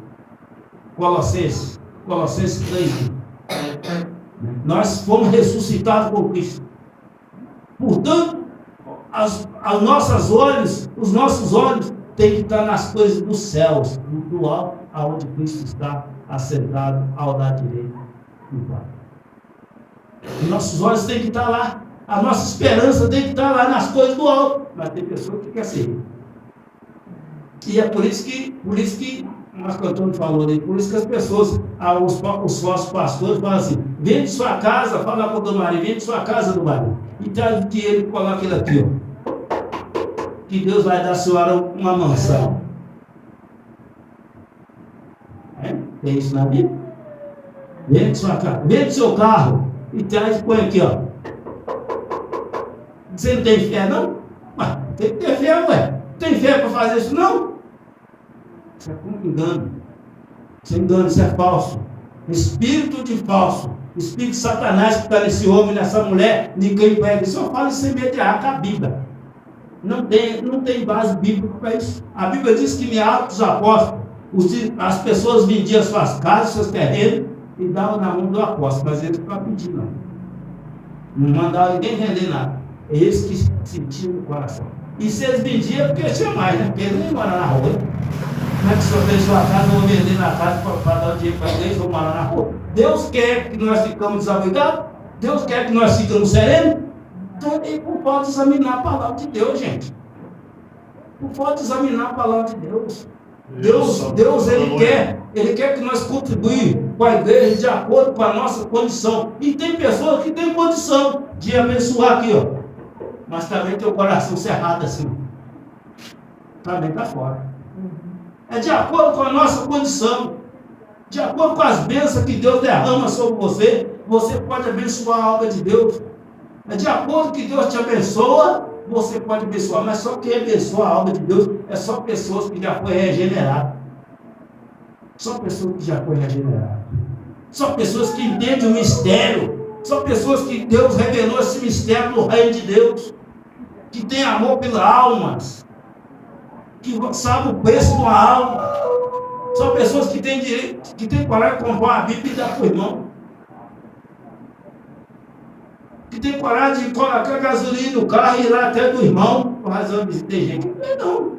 Colossenses 3, nós fomos ressuscitados por Cristo. Portanto, os nossos olhos têm que estar nas coisas dos céus, do alto, aonde Cristo está assentado ao lado direito do Pai. Os nossos olhos têm que estar lá. A nossa esperança tem que estar lá nas coisas do alto. Mas tem pessoa que quer ser. E é por isso que nós cantamos falou ali, por isso que as pessoas, os falsos pastores falam assim, vende sua casa, fala para o do marido, vende sua casa do marido. E traz o dinheiro e coloca ele aqui, ó. Que Deus vai dar a senhora uma mansão. Tem isso na Bíblia? Vende sua casa, vende seu carro e traz e põe aqui, ó. Você não tem fé, não? Mas tem que ter fé, ué. Tem fé para fazer isso, não? Isso é como engano. Isso é engano, isso é falso. Espírito de falso. Espírito de Satanás que está nesse homem, nessa mulher, ninguém pega. Só fala sem medo de errar com a Bíblia. Não tem base bíblica para isso. A Bíblia diz que em Atos dos Apóstolos, as pessoas vendiam suas casas, seus terrenos e davam na mão do apóstolo. Mas eles não pediam, não mandavam ninguém vender nada. É esse que sentiam no coração. E se eles vendiam, porque tinha mais, né? Porque eles nem moram na rua. Como é que o senhor tem sua casa, eu vou vender na casa para dar o dinheiro para a igreja, vou morar na rua? Deus quer que nós ficamos desabrigados? Deus quer que nós ficamos serenos? Então, ele não pode examinar a palavra de Deus, gente. Não pode examinar a palavra de Deus. Deus ele quer que nós contribuímos com a igreja de acordo com a nossa condição. E tem pessoas que têm condição de abençoar aqui, ó. Mas também tem o coração cerrado assim. Também está fora. É de acordo com a nossa condição. De acordo com as bênçãos que Deus derrama sobre você, você pode abençoar a obra de Deus. É de acordo que Deus te abençoa, você pode abençoar. Mas só quem abençoa a obra de Deus é só pessoas que já foi regenerado. Só pessoas que já foi regenerado. Só pessoas que entendem o mistério. São pessoas que Deus revelou esse mistério do reino de Deus, que tem amor pelas almas, que sabe o preço de uma alma. São pessoas que têm direito, que têm coragem de comprar a Bíblia e dar para o irmão, que tem coragem de colocar gasolina no carro e ir lá até do irmão, por razão de ter gente que não.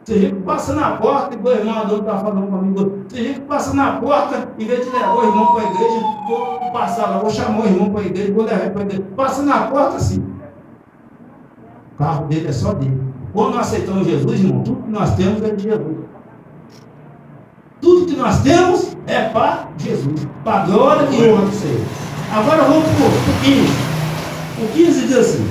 Tem gente que passa na porta, igual o irmão Adão está falando comigo. Tem gente que passa na porta, em vez de levar o irmão para a igreja, vou passar lá, vou chamar o irmão para a igreja, vou levar para a igreja. Passa na porta assim. O carro dele é só dele. Quando nós aceitamos Jesus, irmão, tudo que nós temos é de Jesus. Tudo que nós temos é para Jesus, para a glória e honra do Senhor. Agora vamos para o 15. O 15 diz assim: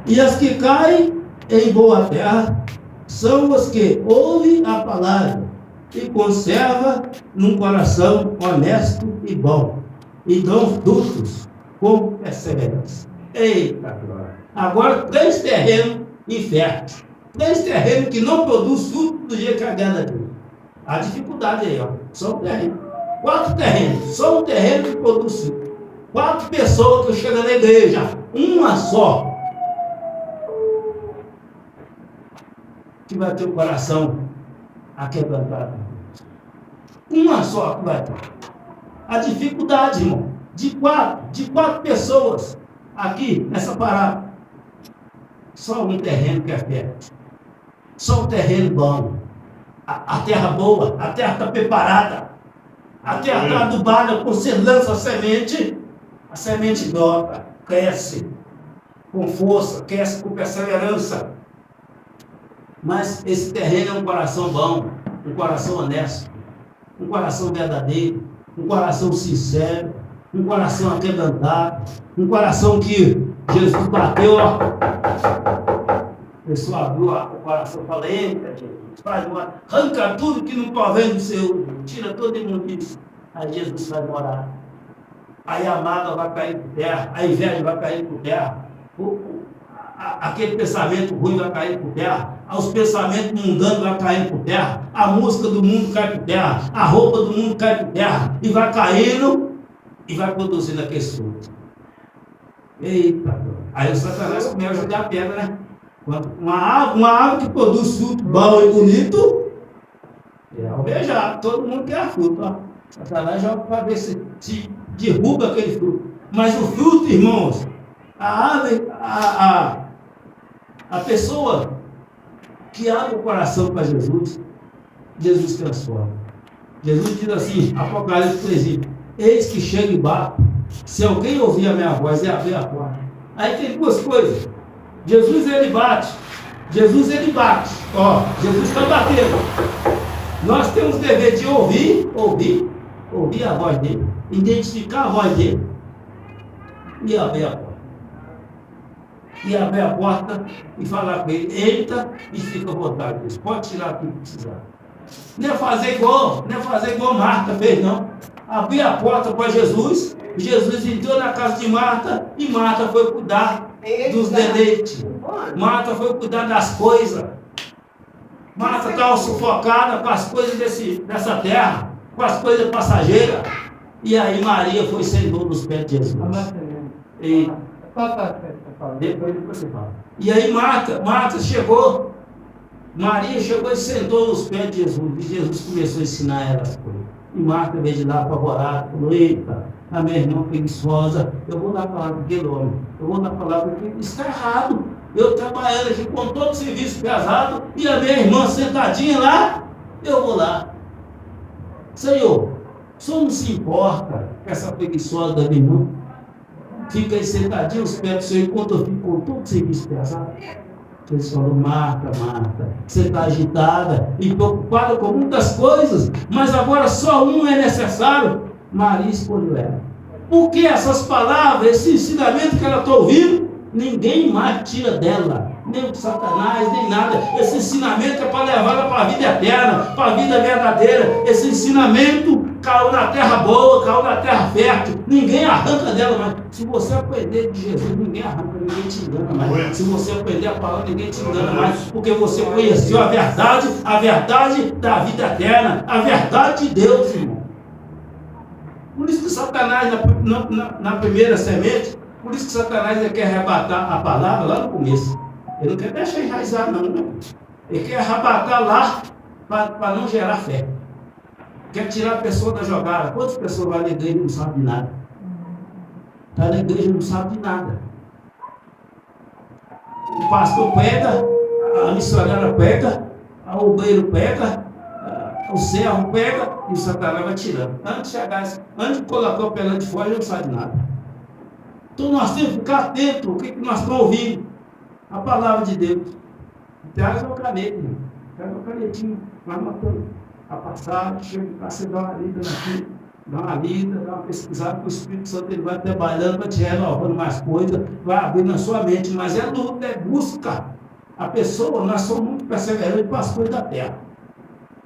e as que caem em boa terra são os que ouvem a palavra e conservam num coração honesto e bom, e dão frutos com perseverança. Eita glória! Agora 3 terrenos inférteis, 3 terrenos que não produzem fruto do jeito que agrada a Deus. A dificuldade aí, ó, só o terreno. 4 terrenos, só um terreno que produz fruto. 4 pessoas que chegam na igreja, uma só, que vai ter o coração aquebrantado. Uma só que vai ter. A dificuldade, irmão, de quatro pessoas aqui nessa parada. Só um terreno que é fértil. Só um terreno bom. A terra boa, a terra está preparada. A terra está adubada, quando você lança a semente brota, cresce com força, cresce com perseverança. Mas esse terreno é um coração bom, um coração honesto, um coração verdadeiro, um coração sincero, um coração aquebrantado, um coração que Jesus bateu, ó. A pessoa abriu o coração e falou: entra, Jesus, faz morar, arranca tudo que não provém do seu, tira todo imundício. Aí Jesus vai morar. Aí a mágoa vai cair por terra, a inveja vai cair por terra, aquele pensamento ruim vai cair por terra, os pensamentos mundanos vão cair por terra, a música do mundo cai por terra, a roupa do mundo cai por terra, e vai caindo e vai produzindo aquele fruto. Eita, aí o Satanás começa a jogar pedra, né? Uma árvore que produz fruto bom e bonito, é alvejado, todo mundo quer fruto, ó. Satanás joga para ver se derruba aquele fruto. Mas o fruto, irmãos, a árvore, a pessoa que abre o coração para Jesus, Jesus transforma. Jesus diz assim, Apocalipse 3, eis que chega e bato, se alguém ouvir a minha voz e abrir a porta. Aí tem duas coisas. Jesus ele bate, ó, Jesus está batendo. Nós temos o dever de ouvir a voz dele, identificar a voz dele e abrir a porta. E abrir a porta e falar com ele, entra e fica à vontade disso. Pode tirar tudo que precisar. Não é fazer igual Marta fez, não. Abrir a porta para Jesus, Jesus entrou na casa de Marta e Marta foi cuidar dos deleites. Marta foi cuidar das coisas. Marta estava sufocada com as coisas dessa terra, com as coisas passageiras. E aí Maria foi sentou nos pés de Jesus. E depois você fala. E aí Marta chegou, Maria chegou e sentou nos pés de Jesus. E Jesus começou a ensinar ela as coisas. E Marta veio de lá apavorada, falou: eita, a minha irmã preguiçosa, eu vou dar palavra para aquele homem, eu vou dar palavra porque isso está errado. Eu trabalhando aqui com todo o serviço pesado e a minha irmã sentadinha lá, eu vou lá. Senhor, o Senhor não se importa com essa preguiçosa da minha irmã? Fica aí sentadinho aos pés do Senhor enquanto eu fico com todo o serviço pesado. Eles falam: Marta, você está agitada e preocupada com muitas coisas, mas agora só um é necessário. Maria escolheu ela. Porque essas palavras, esse ensinamento que ela está ouvindo, ninguém mais tira dela, nem o Satanás, nem nada. Esse ensinamento é para levar ela para a vida eterna, para a vida verdadeira. Esse ensinamento caiu na terra boa, caiu na terra fértil. Ninguém arranca dela mais. Se você aprender de Jesus, ninguém arranca, ninguém te engana mais. Se você aprender a palavra, ninguém te engana mais. Porque você conheceu a verdade da vida eterna, a verdade de Deus, irmão. Por isso que Satanás, na primeira semente, por isso que Satanás ele quer arrebatar a palavra lá no começo. Ele não quer deixar enraizar, não. Ele quer arrebatar lá para não gerar fé. Quer tirar a pessoa da jogada. Quantas pessoas vão na igreja e não sabem de nada? Está na igreja e não sabe de nada. O pastor pega, a missionária pega, o obreiro pega, o servo pega e o Satanás vai tirando. Antes de colocar o pé lá de fora, ele não sabe de nada. Então nós temos que ficar atentos ao que nós estamos ouvindo. A palavra de Deus. Traz uma caneta, traz uma canetinha, vai matando a passagem, chega para você dar uma lida naquilo, dá uma pesquisada, que o Espírito Santo ele vai trabalhando, vai te renovando mais coisas, vai abrindo na sua mente, mas é luta, é busca. A pessoa, nós somos muito perseverantes para as coisas da terra.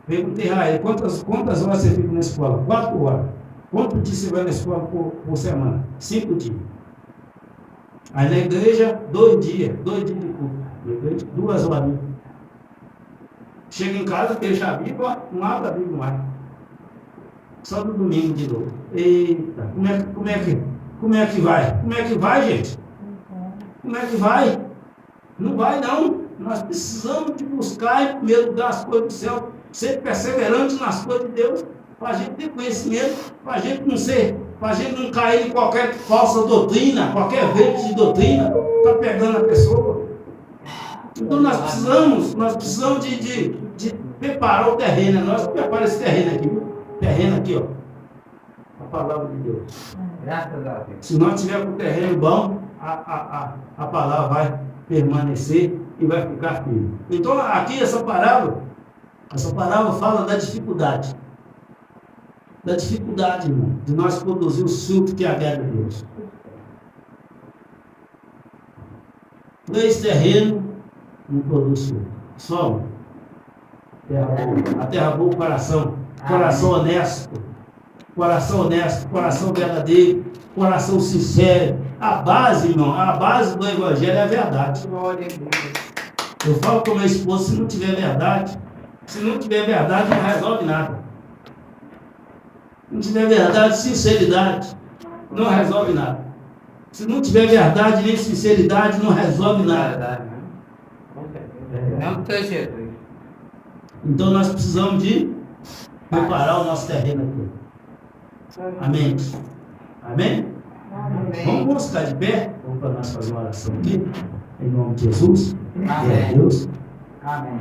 Perguntei a ele, quantas horas você fica na escola? 4 horas. Quantos dias você vai na escola por semana? 5 dias. Aí na igreja, 2 dias de culto. 2 horas. Chega em casa, deixa a Bíblia, não abre a Bíblia mais. Só no domingo de novo. Eita, como é que vai? Como é que vai, gente? Como é que vai? Não vai, não. Nós precisamos de buscar em primeiro lugar as coisas do céu, ser perseverante nas coisas de Deus, para a gente ter conhecimento, para a gente não cair em qualquer falsa doutrina, qualquer verde de doutrina, está pegando a pessoa. Então nós precisamos de preparar o terreno. Nós preparamos esse terreno aqui, viu? Terreno aqui, ó. A palavra de Deus. Graças a Deus. Se nós tiver com o terreno bom, a palavra vai permanecer e vai ficar firme. Então aqui essa parábola fala da dificuldade. Da dificuldade, irmão, de nós produzir o fruto que agrada a Deus. 3 terrenos não produz fruto. Só um. A terra boa, coração honesto, coração verdadeiro, coração sincero. A base, irmão, a base do evangelho é a verdade. Glória a Deus. Eu falo com meu esposo, se não tiver verdade, não resolve nada. Se não tiver verdade, sinceridade, não resolve nada. Se não tiver verdade nem sinceridade, não resolve nada. Não tem jeito. Então nós precisamos de preparar o nosso terreno aqui. Amém? Amém? Amém. Vamos ficar de pé? Vamos para nós fazer uma oração aqui. Em nome de Jesus. Amém. A Deus. Amém.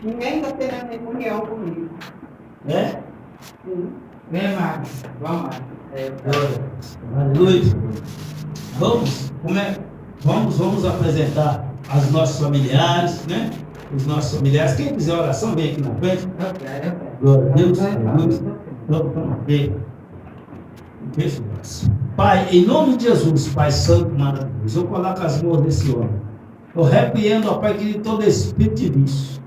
Ninguém está tendo união comigo. É? Sim. Vem, Marcos. Vamos lá. Aleluia. Vamos apresentar aos nossos familiares, né? Os nossos familiares. Quem quiser oração, vem aqui na frente. Glória a Deus. Pai, em nome de Jesus, Pai Santo, maravilhoso, eu coloco as mãos desse homem. Eu repreendo, ó Pai querido, todo espírito de vício,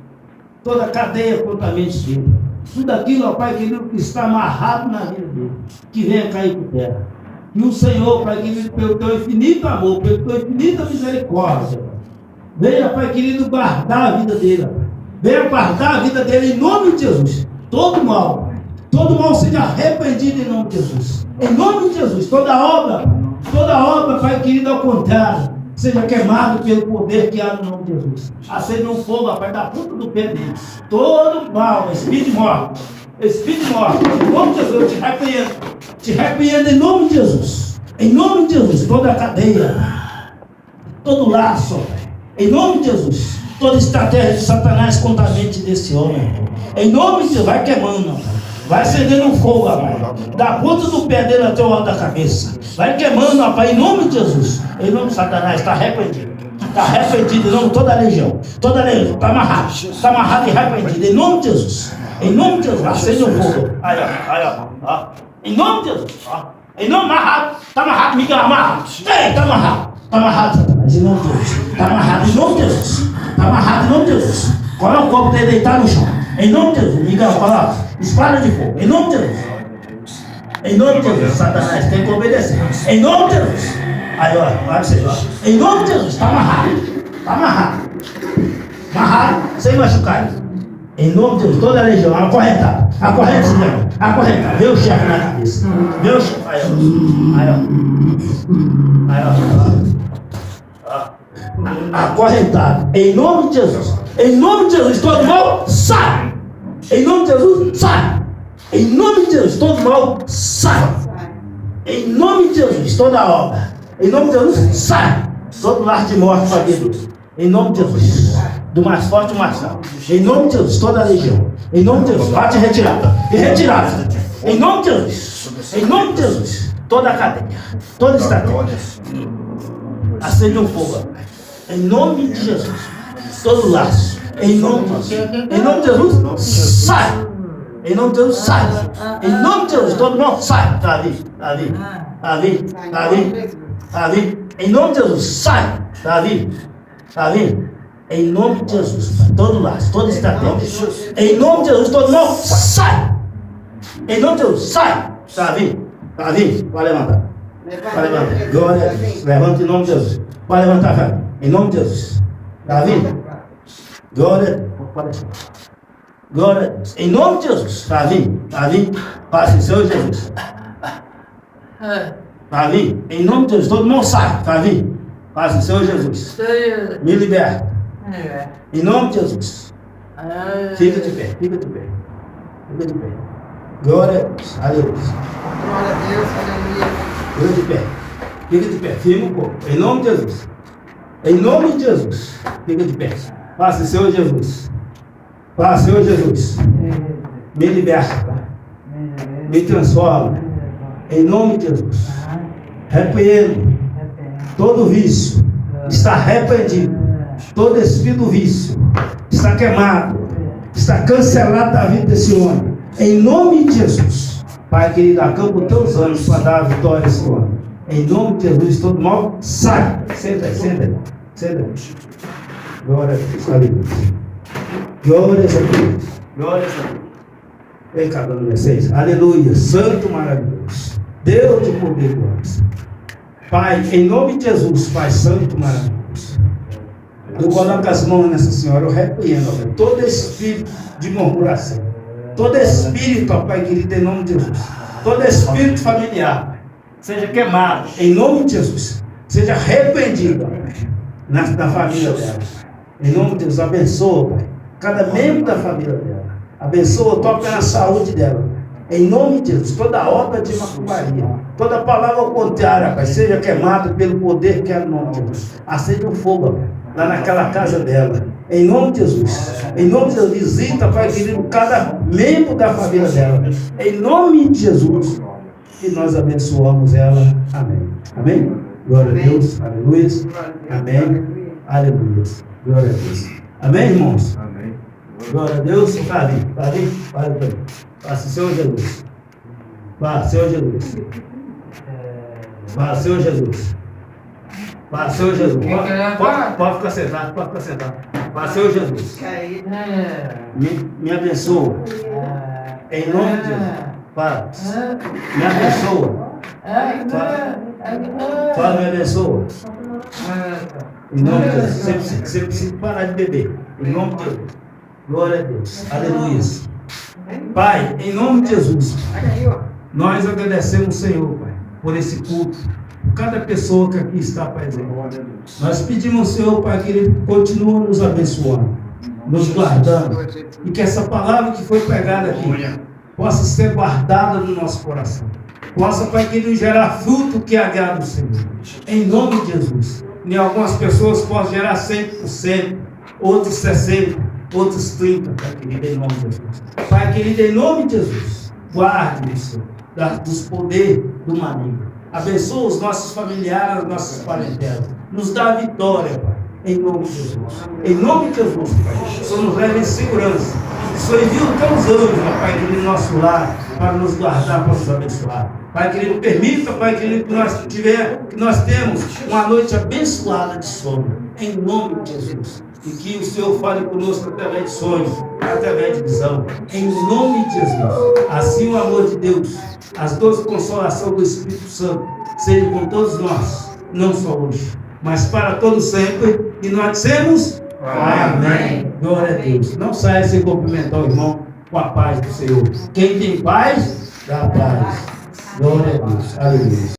toda cadeia contra a mente dele, tudo aquilo, ó Pai querido, que está amarrado na vida dele, que venha cair por terra. E o Senhor, Pai querido, pelo teu infinito amor, pela tua infinita misericórdia, venha, Pai querido, guardar a vida dele, Pai. Venha guardar a vida dele em nome de Jesus. Todo mal seja arrependido em nome de Jesus. Em nome de Jesus, toda obra, Pai querido, ao contrário, seja queimado pelo poder que há no nome de Jesus. Acende um fogo, Pai, da ponta do pé dele. Todo mal, espírito morto, em nome de Jesus, eu te repreendo em nome de Jesus. Em nome de Jesus, toda a cadeia, todo laço, Pai, em nome de Jesus, toda estratégia de Satanás contra a mente desse homem, em nome de Jesus, vai queimando, Pai. Vai acendendo um fogo, rapaz, da ponta do pé dele até o alto da cabeça. Vai queimando, rapaz, em nome de Jesus. Em nome de Satanás, está arrependido. Está arrependido, em nome de toda a legião. Toda a legião, está amarrado e arrependido. Em nome de Jesus. Em nome de Jesus, acende um fogo. Aí, ó. Em nome de Jesus, ó. Em nome amarrado. Está amarrado, Miguel, amarrado. Está amarrado. Está amarrado, Satanás, em nome de Jesus. Está amarrado, em nome de Jesus. Está amarrado, em nome de Jesus. Coloca o corpo dele deitado no chão. Em nome de Jesus, Miguel, coloca. Espada de fogo, em nome de Jesus. Em nome de Jesus, Satanás tem que obedecer. Em nome de Jesus. Aí, ó, vai você, ó. Em nome de Jesus, está amarrado. Está amarrado. Amarrado, sem machucar. Em nome de Jesus, toda a legião, acorrentada. Acorrenta, Senhor. Acorrenta. Vê o chefe na cabeça. Vê o chefe. Aí, ó. Acorrentado. Em nome de Jesus. Em nome de Jesus, todo mal, sai. Em nome de Jesus, sai. Em nome de Jesus, todo mal, sai. Em nome de Jesus, toda obra. Em nome de Jesus, sai. Todo lar de morte para Deus. Em nome de Jesus, do mais forte ao mais fraco. Em nome de Jesus, toda a legião. Em nome de Jesus, bate retirada. E retirada. Em nome de Jesus. Em nome de Jesus, toda a cadeia. Toda estratégia. Acende um fogo. Em nome de Jesus, todo laço. Em nome de Jesus, sai. Em nome de Jesus, sai. Em nome de Jesus, todo mundo sai. Davi. Em nome de Jesus, sai. Davi. Em nome de Jesus, todo laço, toda estratégia. Em nome de Jesus, todo mundo sai. Em nome de Jesus, sai. Davi, vai levantar. Vai levantar. Glória a Deus. Levanta em nome de Jesus. Vai levantar, velho. Em nome de Jesus. Davi. Glória a Deus. Glória a Deus. Em nome de Jesus. Tá vindo? Passa, Senhor Jesus. Tá vindo? Em nome de Jesus. Todo mundo sai. Tá vindo? Passa, Senhor Jesus. Me liberta. Em nome de Jesus. Fica de pé. Fica de pé. Fica de pé. Glória a Deus. Aleluia. Glória a Deus, aleluia. Fica de pé. Fica de pé. Firma um pouco. Em nome de Jesus. Em nome de Jesus. Fica de pé. Passa, Senhor Jesus. Passa, Senhor Jesus. Me liberta, Pai. Me transforma. Em nome de Jesus. Repreendo todo vício. Está repreendido. Todo espírito do vício está queimado. Está cancelado da vida desse homem. Em nome de Jesus. Pai querido, acampa os teus anjos para dar a vitória a esse homem. Em nome de Jesus, todo mal sai. Senta aí, senta aí. Senta aí. Glória a Deus. Aleluia. Glória a Deus. Glória a Deus. Vem cá, dona Mercedes. Aleluia. Santo maravilhoso. Deus de poder e glória. Pai, em nome de Jesus, Pai Santo maravilhoso. Eu coloco as mãos nessa senhora, eu repreendo, ó, todo espírito de murmuração, todo espírito, ó, Pai querido, em nome de Jesus, todo espírito familiar, Pai, seja queimado, em nome de Jesus, seja repreendido, ó, na família dela, em nome de Deus, abençoa, Pai, cada membro da família dela, abençoa, toca na saúde dela, em nome de Jesus, toda obra de macumbaria, toda palavra contrária, Pai, seja queimado pelo poder que é no nome de Jesus, acende um fogo, Pai, lá naquela casa dela, em nome de Jesus, em nome de Jesus, visita, Pai querido, cada membro da família dela, em nome de Jesus, e nós abençoamos ela, amém, amém, glória a Deus, aleluia, amém, aleluia, glória a Deus, amém, irmãos, amém, glória a Deus, está ali, passa, Senhor Jesus, passa, Senhor Jesus, passa, Senhor Jesus. Pai, Senhor Jesus, pode ficar sentado, Pai, Senhor Jesus, me abençoa, em nome de Jesus, Pai, me abençoa, Pai, me abençoa, em nome de Jesus, você precisa parar de beber, em nome de Jesus, glória a Deus, aleluia, Pai, em nome de Jesus, nós agradecemos o Senhor, Pai, por esse culto, cada pessoa que aqui está presente. Nós pedimos ao Senhor, Pai querido, que continue nos abençoando, nos guardando, e que essa palavra que foi pregada aqui possa ser guardada no nosso coração, possa, Pai querido, gerar fruto que agrada o Senhor, em nome de Jesus. Em algumas pessoas possam gerar 100%, outros 60%, outros 30%, Pai querido, em nome de Jesus. Pai querido, em nome de Jesus, guarde-nos, Senhor, dos poderes do maligno. Abençoa os nossos familiares, as nossas parentelas. Nos dá a vitória, Pai, em nome de Jesus. Em nome de Jesus, Pai. O Senhor nos leva em segurança. O Senhor envia os teus anjos, Pai querido, no nosso lar, para nos guardar, para nos abençoar. Pai querido, permita, Pai querido, que nós temos uma noite abençoada de sono. Em nome de Jesus. E que o Senhor fale conosco através de sonhos, através de visão. Em nome de Jesus. Assim o amor de Deus, as doces consolação do Espírito Santo, seja com todos nós, não só hoje, mas para todos sempre. E nós dissemos amém. Glória a Deus. Não saia sem cumprimentar o irmão com a paz do Senhor. Quem tem paz, dá paz. Glória a Deus. Aleluia.